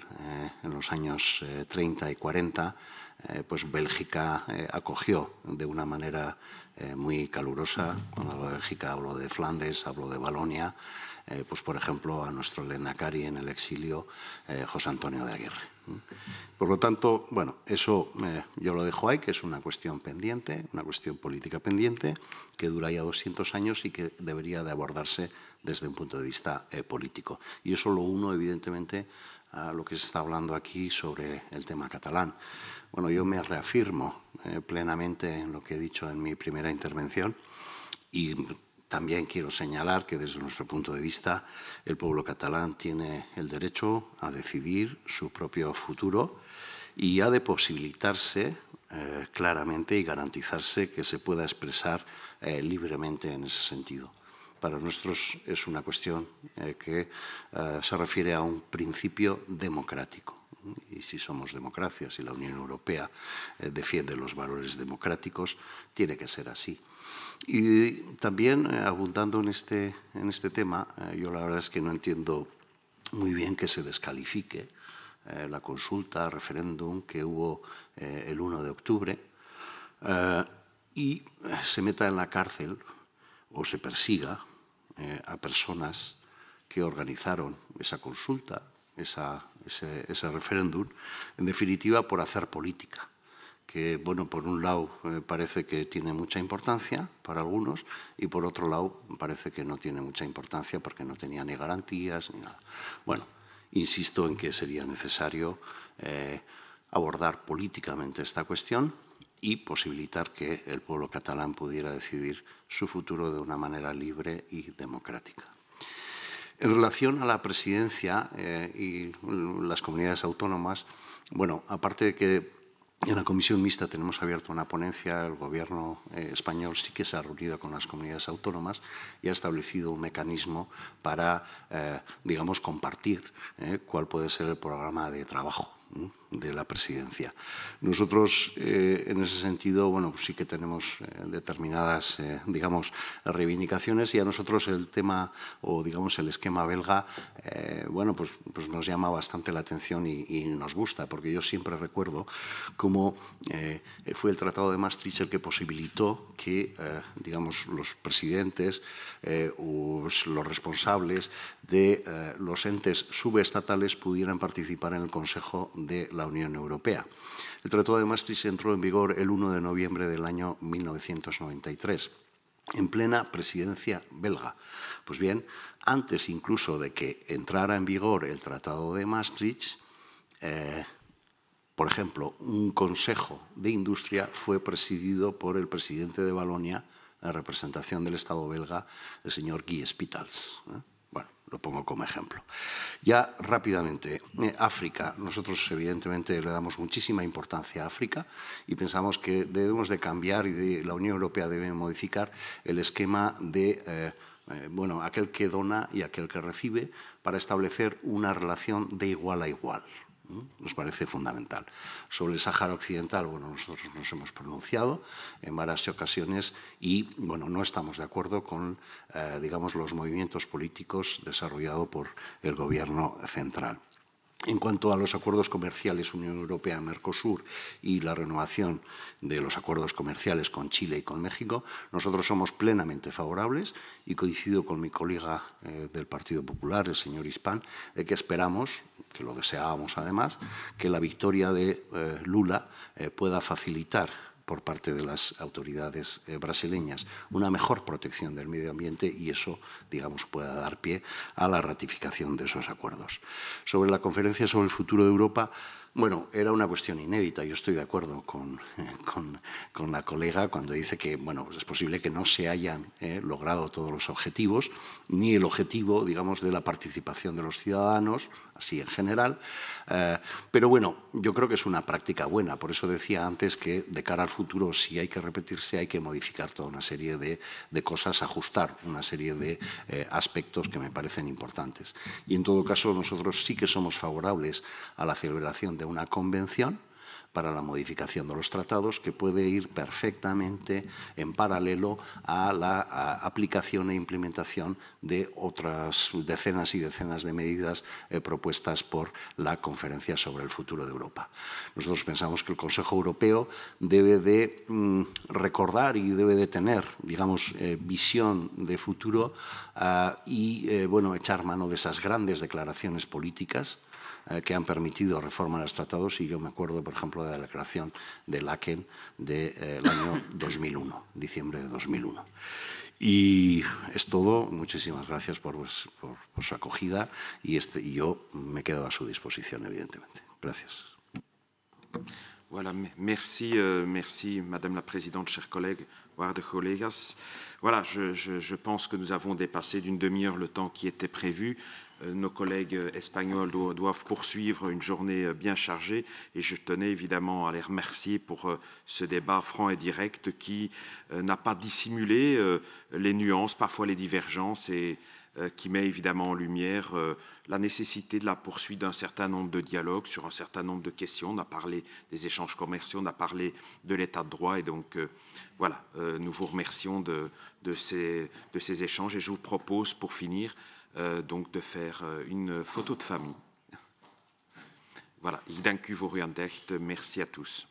en los años 30 y 40, pues Bélgica acogió de una manera muy calurosa. Cuando hablo de Bélgica hablo de Flandes, hablo de Valonia, pues por ejemplo a nuestro lehendakari en el exilio, José Antonio de Aguirre. Por lo tanto, bueno, eso yo lo dejo ahí, que es una cuestión pendiente, una cuestión política pendiente, que dura ya 200 años y que debería de abordarse desde un punto de vista político. Y eso lo uno, evidentemente, a lo que se está hablando aquí sobre el tema catalán. Bueno, yo me reafirmo plenamente en lo que he dicho en mi primera intervención y también quiero señalar que desde nuestro punto de vista el pueblo catalán tiene el derecho a decidir su propio futuro y ha de posibilitarse claramente y garantizarse que se pueda expresar libremente en ese sentido. Para nosotros es una cuestión que se refiere a un principio democrático. Y si somos democracias y la Unión Europea defiende los valores democráticos, tiene que ser así. Y también, abundando en este tema, yo la verdad es que no entiendo muy bien que se descalifique la consulta, referéndum que hubo el 1 de octubre y se meta en la cárcel o se persiga a personas que organizaron esa consulta, ese referéndum, en definitiva por hacer política, que, bueno, por un lado parece que tiene mucha importancia para algunos y por otro lado parece que no tiene mucha importancia porque no tenía ni garantías ni nada. Bueno, insisto en que sería necesario abordar políticamente esta cuestión y posibilitar que el pueblo catalán pudiera decidir su futuro de una manera libre y democrática. En relación a la presidencia y las comunidades autónomas, bueno, aparte de que en la comisión mixta tenemos abierta una ponencia, el Gobierno español sí que se ha reunido con las comunidades autónomas y ha establecido un mecanismo para, digamos, compartir cuál puede ser el programa de trabajo de la presidencia. Nosotros, en ese sentido, bueno, pues sí que tenemos determinadas, digamos, reivindicaciones y a nosotros el tema o, digamos, el esquema belga, bueno, pues nos llama bastante la atención y nos gusta, porque yo siempre recuerdo cómo fue el Tratado de Maastricht el que posibilitó que, digamos, los presidentes o los responsables de los entes subestatales pudieran participar en el Consejo de la Unión Europea. El Tratado de Maastricht entró en vigor el 1 de noviembre del año 1993, en plena presidencia belga. Pues bien, antes incluso de que entrara en vigor el Tratado de Maastricht, por ejemplo, un Consejo de Industria fue presidido por el presidente de Valonia, en representación del Estado belga, el señor Guy Spitals. Bueno, lo pongo como ejemplo. Ya rápidamente, África. Nosotros evidentemente le damos muchísima importancia a África y pensamos que debemos de cambiar y la Unión Europea debe modificar el esquema de bueno, aquel que dona y aquel que recibe para establecer una relación de igual a igual. Nos parece fundamental. Sobre el Sáhara Occidental, bueno, nosotros nos hemos pronunciado en varias ocasiones y, bueno, no estamos de acuerdo con, digamos, los movimientos políticos desarrollados por el Gobierno central. En cuanto a los acuerdos comerciales Unión Europea-Mercosur y la renovación de los acuerdos comerciales con Chile y con México, nosotros somos plenamente favorables y coincido con mi colega del Partido Popular, el señor Hispán, de que esperamos, que lo deseábamos además, que la victoria de Lula pueda facilitar por parte de las autoridades brasileñas una mejor protección del medio ambiente y eso, digamos, pueda dar pie a la ratificación de esos acuerdos. Sobre la conferencia sobre el futuro de Europa, bueno, era una cuestión inédita. Yo estoy de acuerdo con la colega cuando dice que, bueno, pues es posible que no se hayan logrado todos los objetivos, ni el objetivo, digamos, de la participación de los ciudadanos, así en general. Pero bueno, yo creo que es una práctica buena. Por eso decía antes que de cara al futuro, si hay que repetirse, hay que modificar toda una serie de cosas, ajustar una serie de aspectos que me parecen importantes. Y en todo caso, nosotros sí que somos favorables a la celebración de una convención para la modificación de los tratados, que puede ir perfectamente en paralelo a la aplicación e implementación de otras decenas y decenas de medidas propuestas por la Conferencia sobre el Futuro de Europa. Nosotros pensamos que el Consejo Europeo debe de recordar y debe de tener, digamos, visión de futuro y, bueno, echar mano de esas grandes declaraciones políticas que han permitido reforma en los tratados, y yo me acuerdo, por ejemplo, de la declaración de Laeken del año 2001, diciembre de 2001. Y es todo. Muchísimas gracias por su acogida y yo me quedo a su disposición, evidentemente. Gracias. Voilà, merci, merci Madame la Présidente, chers collègues, waarde collega's. Voilà, je pense que nous avons dépassé d'une demi-heure le temps qui était prévu. Nos collègues espagnols doivent poursuivre une journée bien chargée et je tenais évidemment à les remercier pour ce débat franc et direct qui n'a pas dissimulé les nuances, parfois les divergences, et qui met évidemment en lumière la nécessité de la poursuite d'un certain nombre de dialogues sur un certain nombre de questions. On a parlé des échanges commerciaux, on a parlé de l'état de droit, et donc voilà, nous vous remercions de ces échanges, et je vous propose pour finir donc de faire une photo de famille. Voilà, ik dank u voor uw aandacht. Merci à tous.